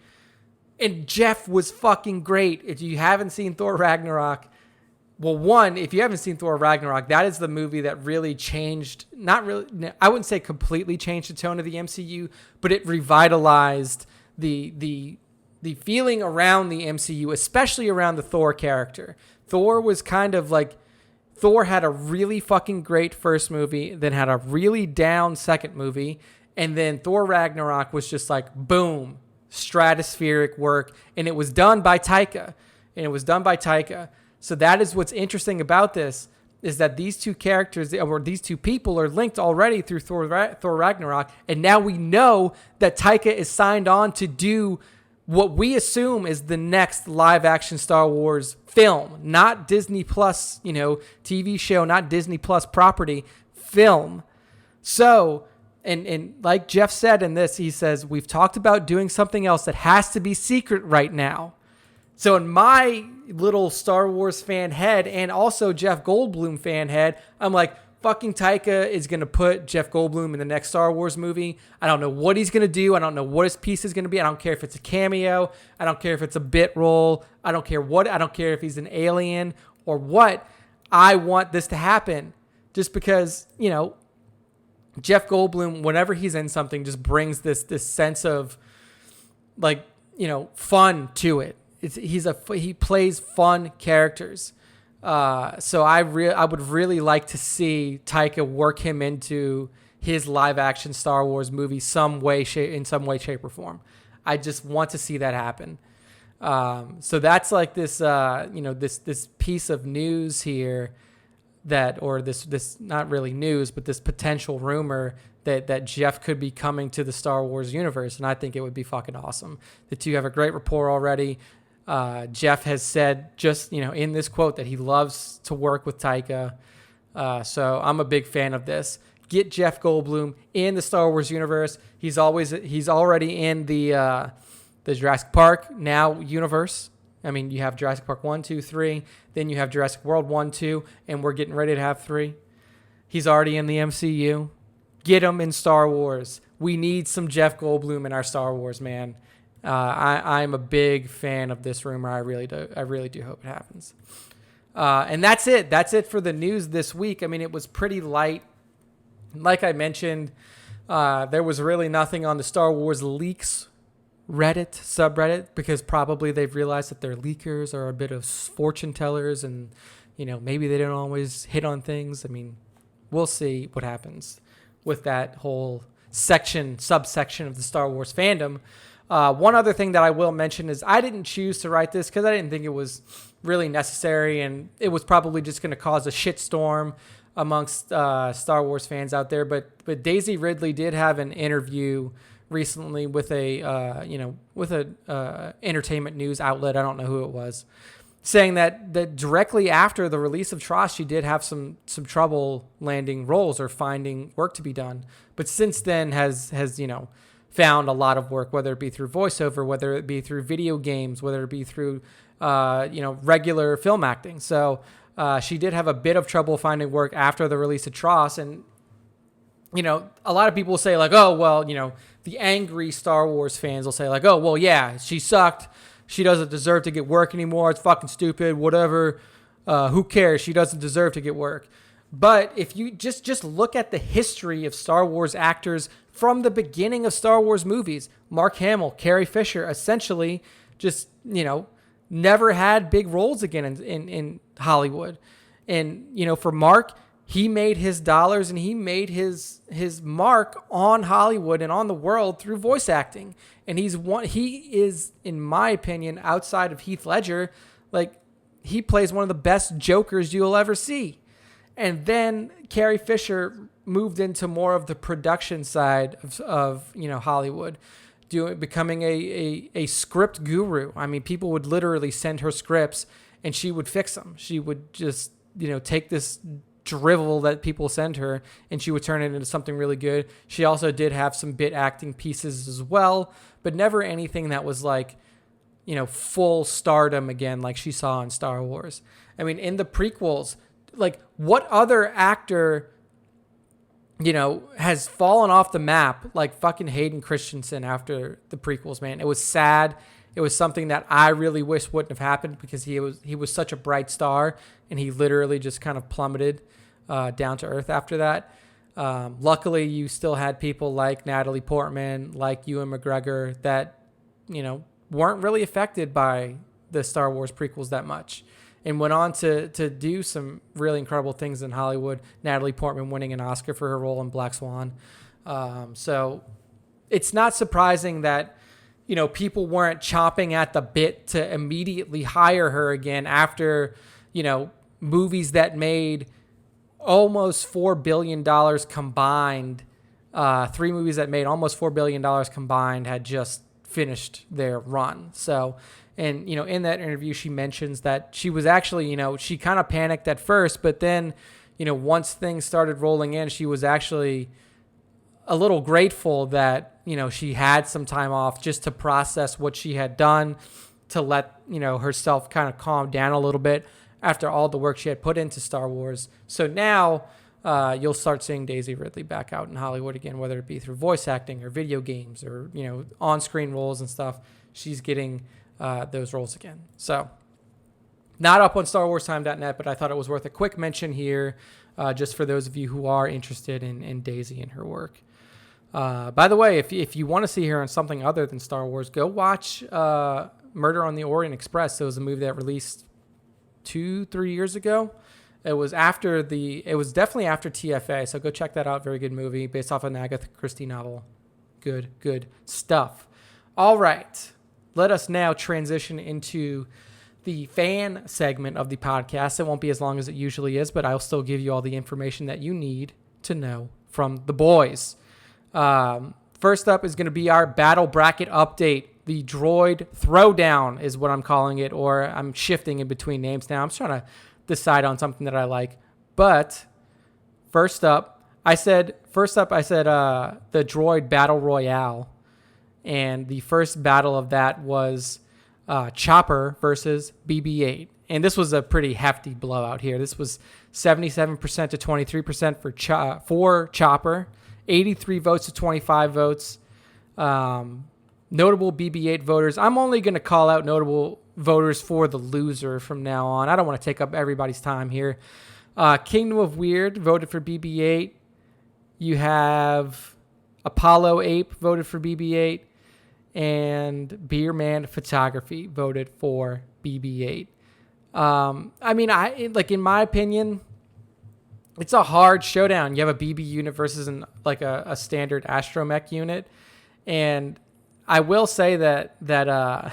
And Jeff was fucking great. If you haven't seen Thor Ragnarok, well, one, if you haven't seen Thor Ragnarok, that is the movie that really changed, not really, I wouldn't say completely changed the tone of the MCU, but it revitalized the feeling around the MCU, especially around the Thor character. Thor was kind of like, Thor had a really fucking great first movie, then had a really down second movie, and then Thor Ragnarok was just like, boom, stratospheric work, and it was done by Taika. So that is what's interesting about this, is that these 2 characters, or these 2 people, are linked already through Thor Ragnarok, and now we know that Taika is signed on to do what we assume is the next live-action Star Wars film, not Disney Plus, TV show, not Disney Plus property, film. So, and like Jeff said in this, he says, we've talked about doing something else that has to be secret right now. So in my little Star Wars fan head, and also Jeff Goldblum fan head, I'm like, fucking Taika is going to put Jeff Goldblum in the next Star Wars movie. I don't know what he's going to do. I don't know what his piece is going to be. I don't care if it's a cameo. I don't care if it's a bit role. I don't care what. I don't care if he's an alien or what. I want this to happen just because, Jeff Goldblum, whenever he's in something, just brings this sense of like, fun to it. He plays fun characters. So I would really like to see Taika work him into his live action Star Wars movie in some way, shape, or form. I just want to see that happen. So that's like this, this piece of news here this not really news, but this potential rumor that Jeff could be coming to the Star Wars universe. And I think it would be fucking awesome. The two have a great rapport already. Jeff has said just, in this quote that he loves to work with Taika. So I'm a big fan of this. Get Jeff Goldblum in the Star Wars universe. He's already in the Jurassic Park now universe. I mean, you have Jurassic Park 1, 2, 3. Then you have Jurassic World 1, 2. And we're getting ready to have 3. He's already in the MCU. Get him in Star Wars. We need some Jeff Goldblum in our Star Wars, man. I'm a big fan of this rumor. I really do hope it happens. And that's it. That's it for the news this week. I mean, it was pretty light. Like I mentioned, there was really nothing on the Star Wars leaks Reddit subreddit, because probably they've realized that their leakers are a bit of fortune tellers, and maybe they don't always hit on things. I mean, we'll see what happens with that whole subsection of the Star Wars fandom. One other thing that I will mention is I didn't choose to write this because I didn't think it was really necessary, and it was probably just going to cause a shitstorm amongst Star Wars fans out there. But Daisy Ridley did have an interview recently with a entertainment news outlet. I don't know who it was, saying that directly after the release of TROS, she did have some trouble landing roles or finding work to be done. But since then has found a lot of work, whether it be through voiceover, whether it be through video games, whether it be through regular film acting. So she did have a bit of trouble finding work after the release of TROS. And a lot of people will say like, oh, well, the angry Star Wars fans will say like, oh, well, yeah, she sucked. She doesn't deserve to get work anymore. It's fucking stupid, whatever. Who cares? She doesn't deserve to get work. But if you just look at the history of Star Wars actors from the beginning of Star Wars movies, Mark Hamill, Carrie Fisher, essentially just, never had big roles again in Hollywood. And, for Mark, he made his dollars and he made his mark on Hollywood and on the world through voice acting. And he is, in my opinion, outside of Heath Ledger, like, he plays one of the best Jokers you'll ever see. And then Carrie Fisher moved into more of the production side of Hollywood, becoming a script guru. I mean, people would literally send her scripts and she would fix them. She would just, take this drivel that people send her and she would turn it into something really good. She also did have some bit acting pieces as well, but never anything that was like, full stardom again, like she saw in Star Wars. I mean, in the prequels, like, what other actor, has fallen off the map like fucking Hayden Christensen after the prequels, man? It was sad. It was something that I really wish wouldn't have happened because he was such a bright star and he literally just kind of plummeted down to earth after that. Luckily, you still had people like Natalie Portman, like Ewan McGregor that, weren't really affected by the Star Wars prequels that much and went on to do some really incredible things in Hollywood. Natalie Portman winning an Oscar for her role in Black Swan. So it's not surprising that, people weren't chomping at the bit to immediately hire her again after, movies that made almost $4 billion combined. 3 movies that made almost $4 billion combined had just finished their run. So, and, in that interview, she mentions that she was actually, she kind of panicked at first, but then, once things started rolling in, she was actually a little grateful that, she had some time off just to process what she had done, to let, herself kind of calm down a little bit after all the work she had put into Star Wars. So now you'll start seeing Daisy Ridley back out in Hollywood again, whether it be through voice acting or video games or, on-screen roles and stuff. She's getting those roles again. So not up on StarWarsTime.net, but I thought it was worth a quick mention here just for those of you who are interested in Daisy and her work. By the way, if you want to see her on something other than Star Wars, go watch Murder on the Orient Express. It was a movie that released 2-3 years ago. It was definitely after TFA, so go check that out. Very good movie based off an Agatha Christie novel. Good stuff. All right, let us now transition into the fan segment of the podcast. It won't be as long as it usually is, but I'll still give you all the information that you need to know from the boys. First up is going to be our battle bracket update. The droid throwdown is what I'm calling it, or I'm shifting in between names now. I'm just trying to decide on something that I like. But first up, I said the droid battle royale, and the first battle of that was Chopper versus BB-8, and this was a pretty hefty blowout here. This was 77% to 23% for Chopper, 83 votes to 25 votes. Notable BB-8 voters. I'm only going to call out notable voters for the loser from now on. I don't want to take up everybody's time here. Kingdom of Weird voted for BB-8. You have Apollo Ape voted for BB-8. And Beerman Photography voted for BB-8. In my opinion, it's a hard showdown. You have a BB unit versus a standard astromech unit, and I will say that that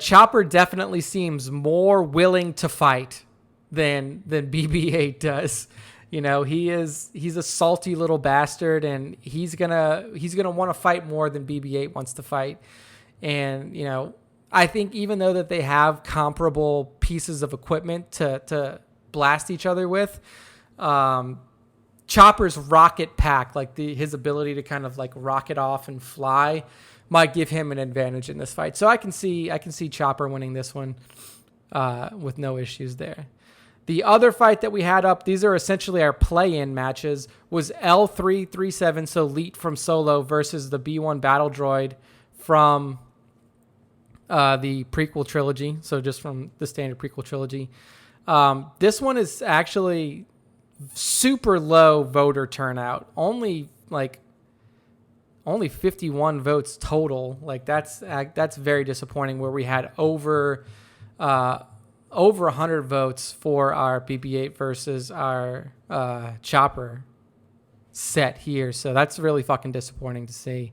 Chopper definitely seems more willing to fight than BB-8 does. You know, he's a salty little bastard, and he's gonna want to fight more than BB-8 wants to fight. And you know, I think even though that they have comparable pieces of equipment to blast each other with, Chopper's rocket pack, his ability to kind of like rocket off and fly, might give him an advantage in this fight. So I can see Chopper winning this one with no issues there. The other fight that we had up, these are essentially our play-in matches, was L337, so Leet from Solo versus the B1 battle droid from the prequel trilogy, so just from the standard prequel trilogy. This one is actually super low voter turnout, only 51 votes total. Like that's very disappointing, where we had over 100 votes for our BB-8 versus our Chopper set here. So that's really fucking disappointing to see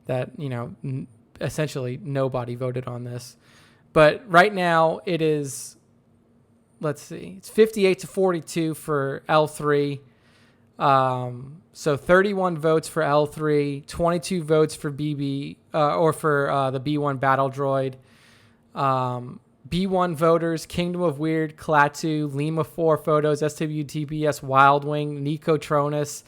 that, you know, essentially nobody voted on this. But right now it is, let's see, it's 58 to 42 for L3. So 31 votes for L3, 22 votes for BB, or for the B1 battle droid. B1 voters, Kingdom of Weird, Klaatu, Lima 4 Photos, SWTS, Wild Wing, Nico Tronus,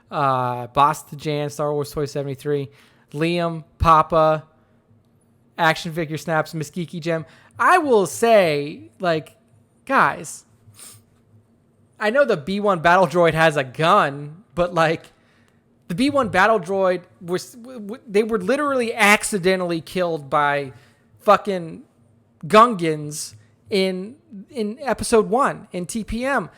Boss the Jan, Star Wars Toy 73, Liam, Papa, Action Figure Snaps, Miss Geeky Gem. I will say, guys, I know the B1 battle droid has a gun, but the B1 battle droid they were literally accidentally killed by fucking Gungans in episode 1 in TPM.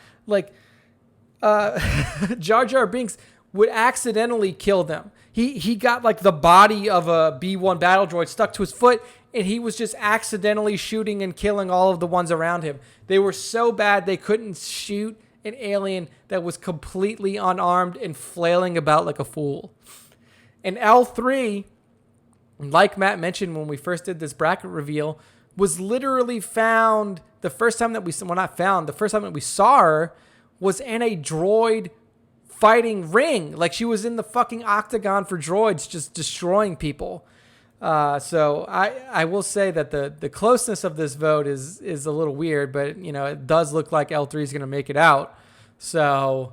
Jar Jar Binks would accidentally kill them. He got the body of a B1 battle droid stuck to his foot, and he was just accidentally shooting and killing all of the ones around him. They were so bad they couldn't shoot an alien that was completely unarmed and flailing about like a fool. And L3, like Matt mentioned when we first did this bracket reveal, was literally found the first time that we saw her was in a droid fighting ring. She was in the fucking octagon for droids, just destroying people. So I will say that the closeness of this vote is a little weird, but it does look like L3 is going to make it out. So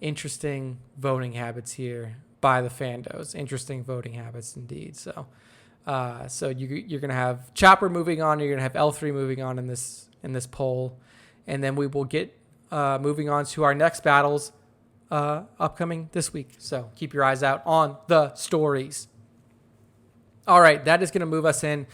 interesting voting habits here by the Fandos. Interesting voting habits indeed. So you're going to have Chopper moving on. You're going to have L3 moving on in this poll, and then we will get moving on to our next battles upcoming this week. So keep your eyes out on the stories. All right, that is going to move us in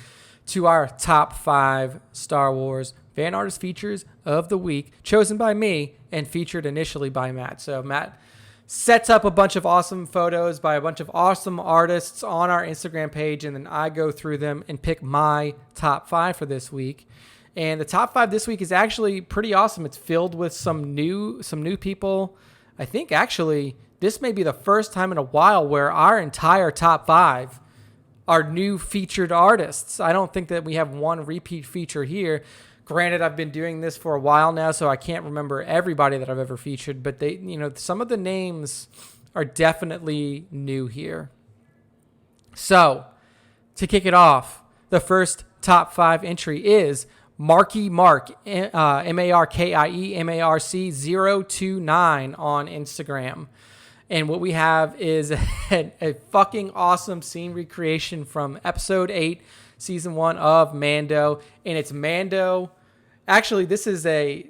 to our top 5 Star Wars fan artist features of the week, chosen by me and featured initially by Matt. So Matt sets up a bunch of awesome photos by a bunch of awesome artists on our Instagram page, and then I go through them and pick my top 5 for this week. And the top 5 this week is actually pretty awesome. It's filled with some new people. I think actually this may be the first time in a while where our entire top 5 are new featured artists. I don't think that we have one repeat feature here. Granted, I've been doing this for a while now, so I can't remember everybody that I've ever featured, but they, some of the names are definitely new here. So, to kick it off, the first top 5 entry is Marky Mark, Markie Marc 029 on Instagram. And what we have is a fucking awesome scene recreation from episode 8, season 1 of Mando. And it's Mando. Actually, this is a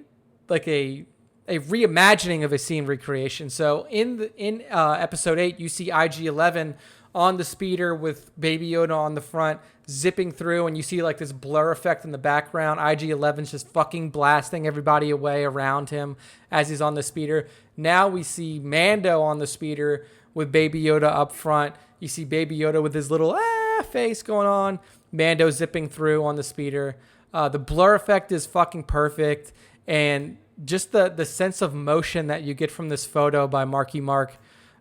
reimagining of a scene recreation. So in episode 8, you see IG-11 on the speeder with Baby Yoda on the front, zipping through, and you see like this blur effect in the background. IG-11's just fucking blasting everybody away around him as he's on the speeder. Now we see Mando on the speeder with Baby Yoda up front. You see Baby Yoda with his little face going on. Mando zipping through on the speeder. The blur effect is fucking perfect, and just the sense of motion that you get from this photo by Marky Mark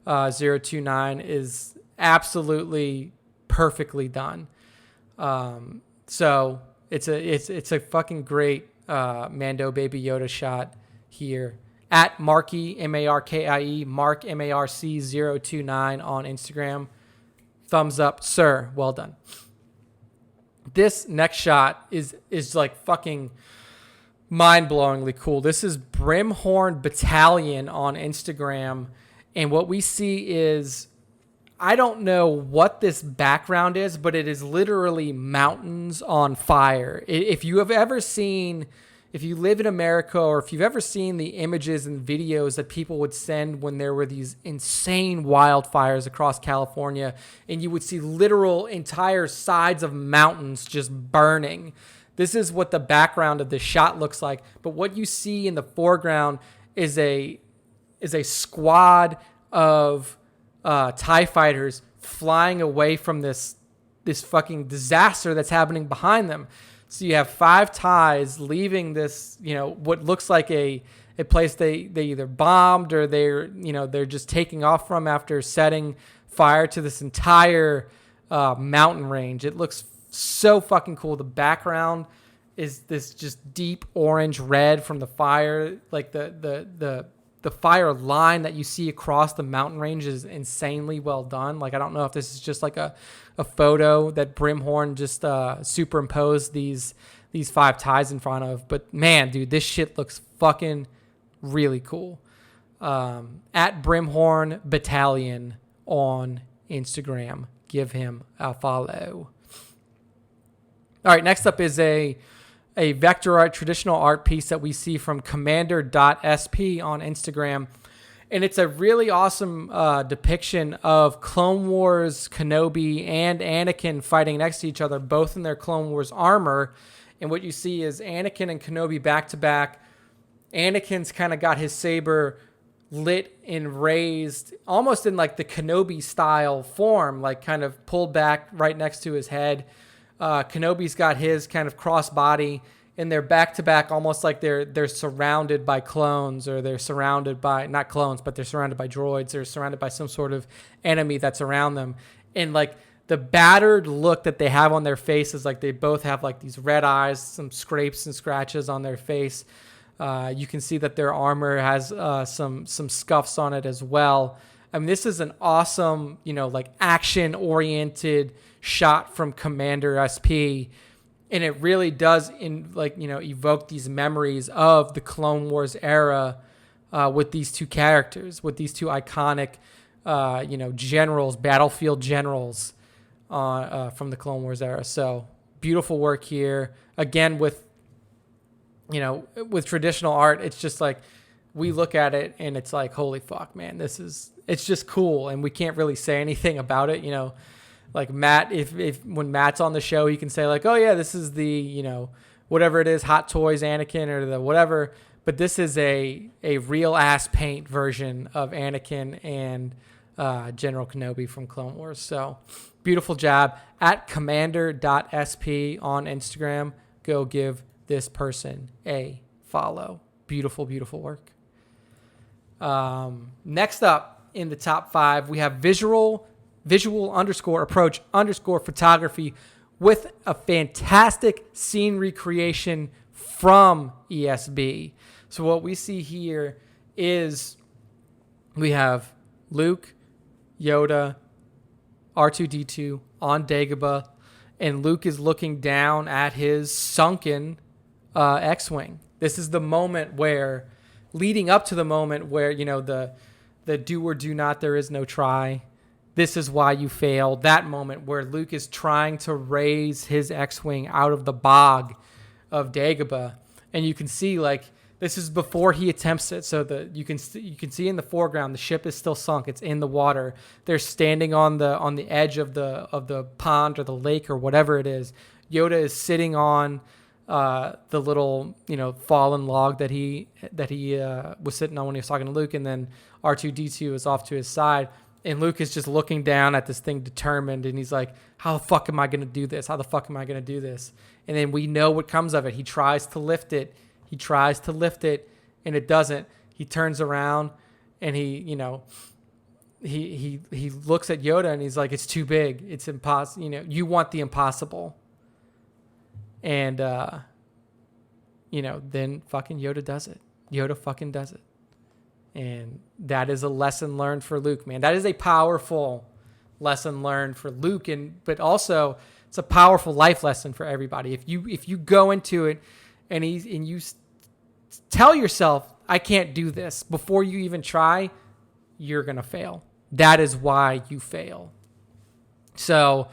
029 is absolutely perfectly done. So it's a fucking great Mando Baby Yoda shot here at Marky Markie Marc Marc 029 on Instagram. Thumbs up, sir. Well done. This next shot is like fucking mind-blowingly cool. This is Brimhorn Battalion on Instagram, and what we see is, I don't know what this background is, but it is literally mountains on fire. If you live in America, or if you've ever seen the images and videos that people would send when there were these insane wildfires across California, and you would see literal entire sides of mountains just burning. This is what the background of this shot looks like. But what you see in the foreground is a squad of TIE fighters flying away from this fucking disaster that's happening behind them. So you have 5 TIEs leaving this, what looks like a place they either bombed or they're just taking off from after setting fire to this entire mountain range. It looks so fucking cool. The background is this just deep orange red from the fire. Like the fire line that you see across the mountain range is insanely well done. Like, I don't know if this is just like a photo that Brimhorn just superimposed these 5 TIEs in front of. But man, dude, this shit looks fucking really cool. At Brimhorn Battalion on Instagram. Give him a follow. All right, next up is a vector art, traditional art piece that we see from commander.sp on Instagram. And it's a really awesome depiction of Clone Wars Kenobi and Anakin fighting next to each other, both in their Clone Wars armor. And what you see is Anakin and Kenobi back to back. Anakin's kind of got his saber lit and raised, almost in like the Kenobi style form, like kind of pulled back right next to his head. Kenobi's got his kind of crossbody, and they're back to back, almost like they're surrounded by clones, or they're surrounded by, not clones, but they're surrounded by droids. They're surrounded by some sort of enemy that's around them. And like the battered look that they have on their faces, like they both have like these red eyes, some scrapes and scratches on their face. You can see that their armor has some scuffs on it as well. I mean, this is an awesome, like action-oriented shot from Commander SP, and it really does evoke these memories of the Clone Wars era with these two characters, with these two iconic, generals, battlefield generals from the Clone Wars era. So beautiful work here. Again, with traditional art, it's just like we look at it and it's like, holy fuck, man, it's just cool, and we can't really say anything about it, Like Matt, if when Matt's on the show, he can say like, oh yeah, this is the whatever it is, Hot Toys Anakin or the whatever. But this is a real ass paint version of Anakin and General Kenobi from Clone Wars. So beautiful job. At commander.sp on Instagram, go give this person a follow. Beautiful, beautiful work. Next up in the top 5, we have visual _ approach _ photography with a fantastic scene recreation from ESB. So what we see here is we have Luke, Yoda, R2-D2 on Dagobah, and Luke is looking down at his sunken X-Wing. This is the moment where, leading up to the moment where, the do or do not, there is no try. This is why you failed. That moment where Luke is trying to raise his X-Wing out of the bog of Dagobah. And you can see, this is before he attempts it. So you can see in the foreground, the ship is still sunk. It's in the water. They're standing on the edge of the pond or the lake or whatever it is. Yoda is sitting on the little, fallen log that he was sitting on when he was talking to Luke, and then R2-D2 is off to his side, and Luke is just looking down at this thing determined, and he's like, how the fuck am I going to do this? How the fuck am I going to do this? And then we know what comes of it. He tries to lift it, and it doesn't. He turns around, and he looks at Yoda, and he's like, it's too big. It's impossible. You want the impossible. And, then fucking Yoda does it. Yoda fucking does it. And that is a lesson learned for Luke, man. That is a powerful lesson learned for Luke, but also it's a powerful life lesson for everybody. If you go into it and you tell yourself, I can't do this, before you even try, you're going to fail. That is why you fail. So,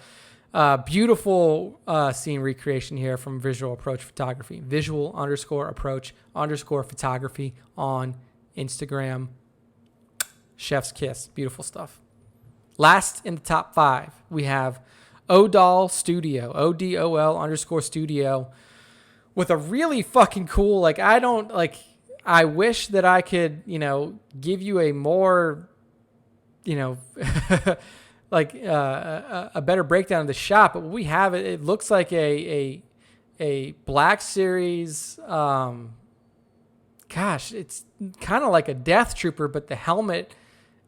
beautiful scene recreation here from Visual Approach Photography. Visual _ approach _ photography on Instagram. Chef's kiss. Beautiful stuff. Last in the top 5, we have Odol Studio. ODOL _ studio. With a really fucking cool, I wish that I could, give you a more, a better breakdown of the shot, but what we have, it looks like a Black Series. It's kind of like a Death Trooper, but the helmet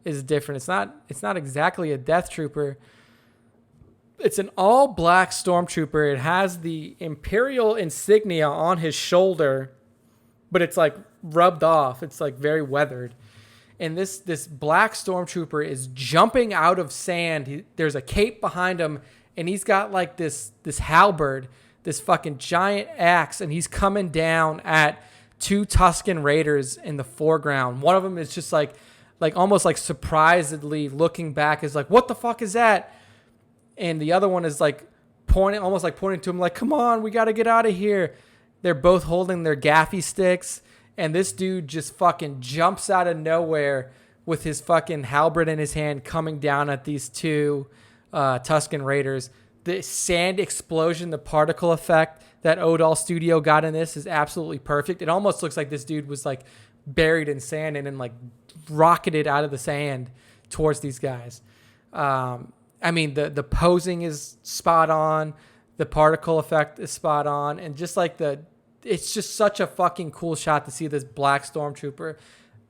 is different. It's not exactly a Death Trooper. It's an all black Stormtrooper. It has the Imperial insignia on his shoulder, but it's rubbed off. It's very weathered. And this black Stormtrooper is jumping out of sand. There's a cape behind him, and he's got this halberd, this fucking giant axe, and he's coming down at 2 Tusken Raiders in the foreground. One of them is just almost surprisedly looking back, is what the fuck is that? And the other one is pointing to him, come on, we got to get out of here. They're both holding their gaffy sticks. And this dude just fucking jumps out of nowhere with his fucking halberd in his hand, coming down at these 2 Tusken Raiders. The sand explosion, the particle effect that Odol Studio got in this is absolutely perfect. It almost looks like this dude was buried in sand and then rocketed out of the sand towards these guys. The posing is spot on. The particle effect is spot on. And just it's just such a fucking cool shot to see this black Stormtrooper.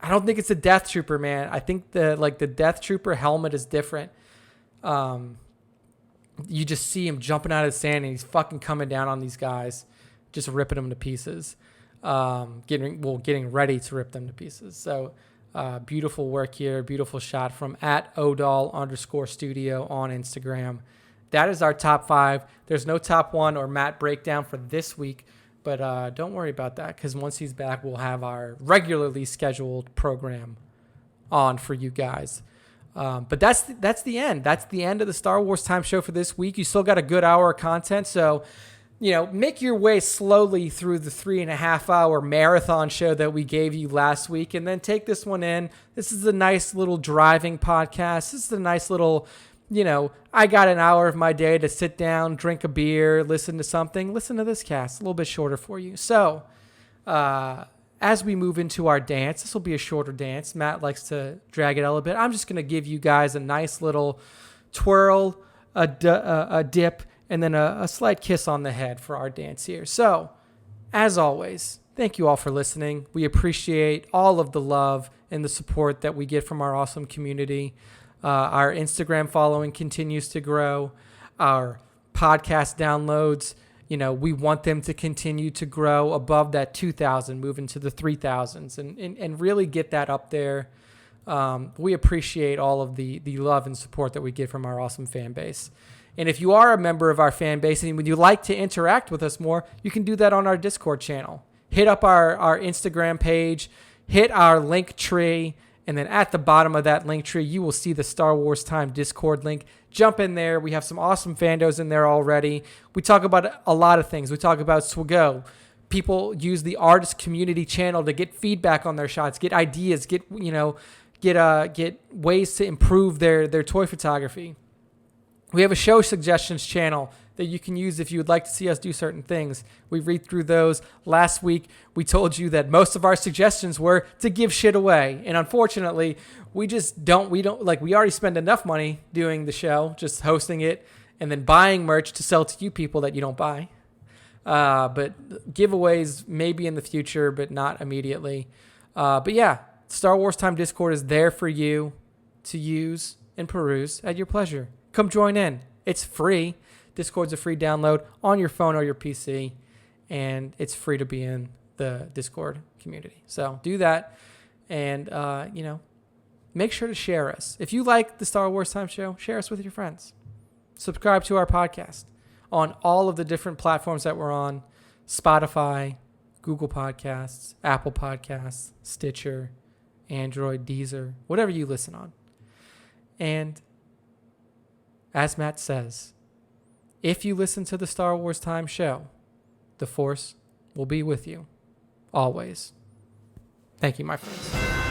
I don't think it's a Death Trooper, man. I think the Death Trooper helmet is different. You just see him jumping out of the sand, and he's fucking coming down on these guys, just ripping them to pieces. Getting ready to rip them to pieces. So, beautiful work here. Beautiful shot from @Odol _ studio on Instagram. That is our top 5. There's no top 1 or Matt breakdown for this week. But don't worry about that, because once he's back, we'll have our regularly scheduled program on for you guys. But that's the end. That's the end of the Star Wars Time Show for this week. You still got a good hour of content, so make your way slowly through the 3.5-hour marathon show that we gave you last week, and then take this one in. This is a nice little driving podcast. This is a nice little I got an hour of my day to sit down, drink a beer, listen to something. Listen to this cast, a little bit shorter for you. So, as we move into our dance, this will be a shorter dance. Matt likes to drag it a little bit. I'm just going to give you guys a nice little twirl, a dip, and then a slight kiss on the head for our dance here. So, as always, thank you all for listening. We appreciate all of the love and the support that we get from our awesome community. Our Instagram following continues to grow. Our podcast downloads, we want them to continue to grow above that 2,000, move into the 3,000s, and really get that up there. We appreciate all of the love and support that we get from our awesome fan base. And if you are a member of our fan base and would you like to interact with us more, you can do that on our Discord channel. Hit up our Instagram page, hit our link tree, and then at the bottom of that link tree, you will see the Star Wars Time Discord link. Jump in there. We have some awesome fandos in there already. We talk about a lot of things. We talk about Swago. People use the artist community channel to get feedback on their shots, get ideas, get ways to improve their toy photography. We have a show suggestions channel that you can use if you would like to see us do certain things. We read through those. Last week, we told you that most of our suggestions were to give shit away. And unfortunately, we already spend enough money doing the show, just hosting it, and then buying merch to sell to you people that you don't buy. But giveaways maybe in the future, but not immediately. But yeah, Star Wars Time Discord is there for you to use and peruse at your pleasure. Come join in. It's free. Discord's a free download on your phone or your PC, and it's free to be in the Discord community. So do that, and make sure to share us. If you like the Star Wars Time Show, share us with your friends. Subscribe to our podcast on all of the different platforms that we're on: Spotify, Google Podcasts, Apple Podcasts, Stitcher, Android, Deezer, whatever you listen on. And as Matt says, if you listen to the Star Wars Time Show, the Force will be with you always. Thank you, my friends.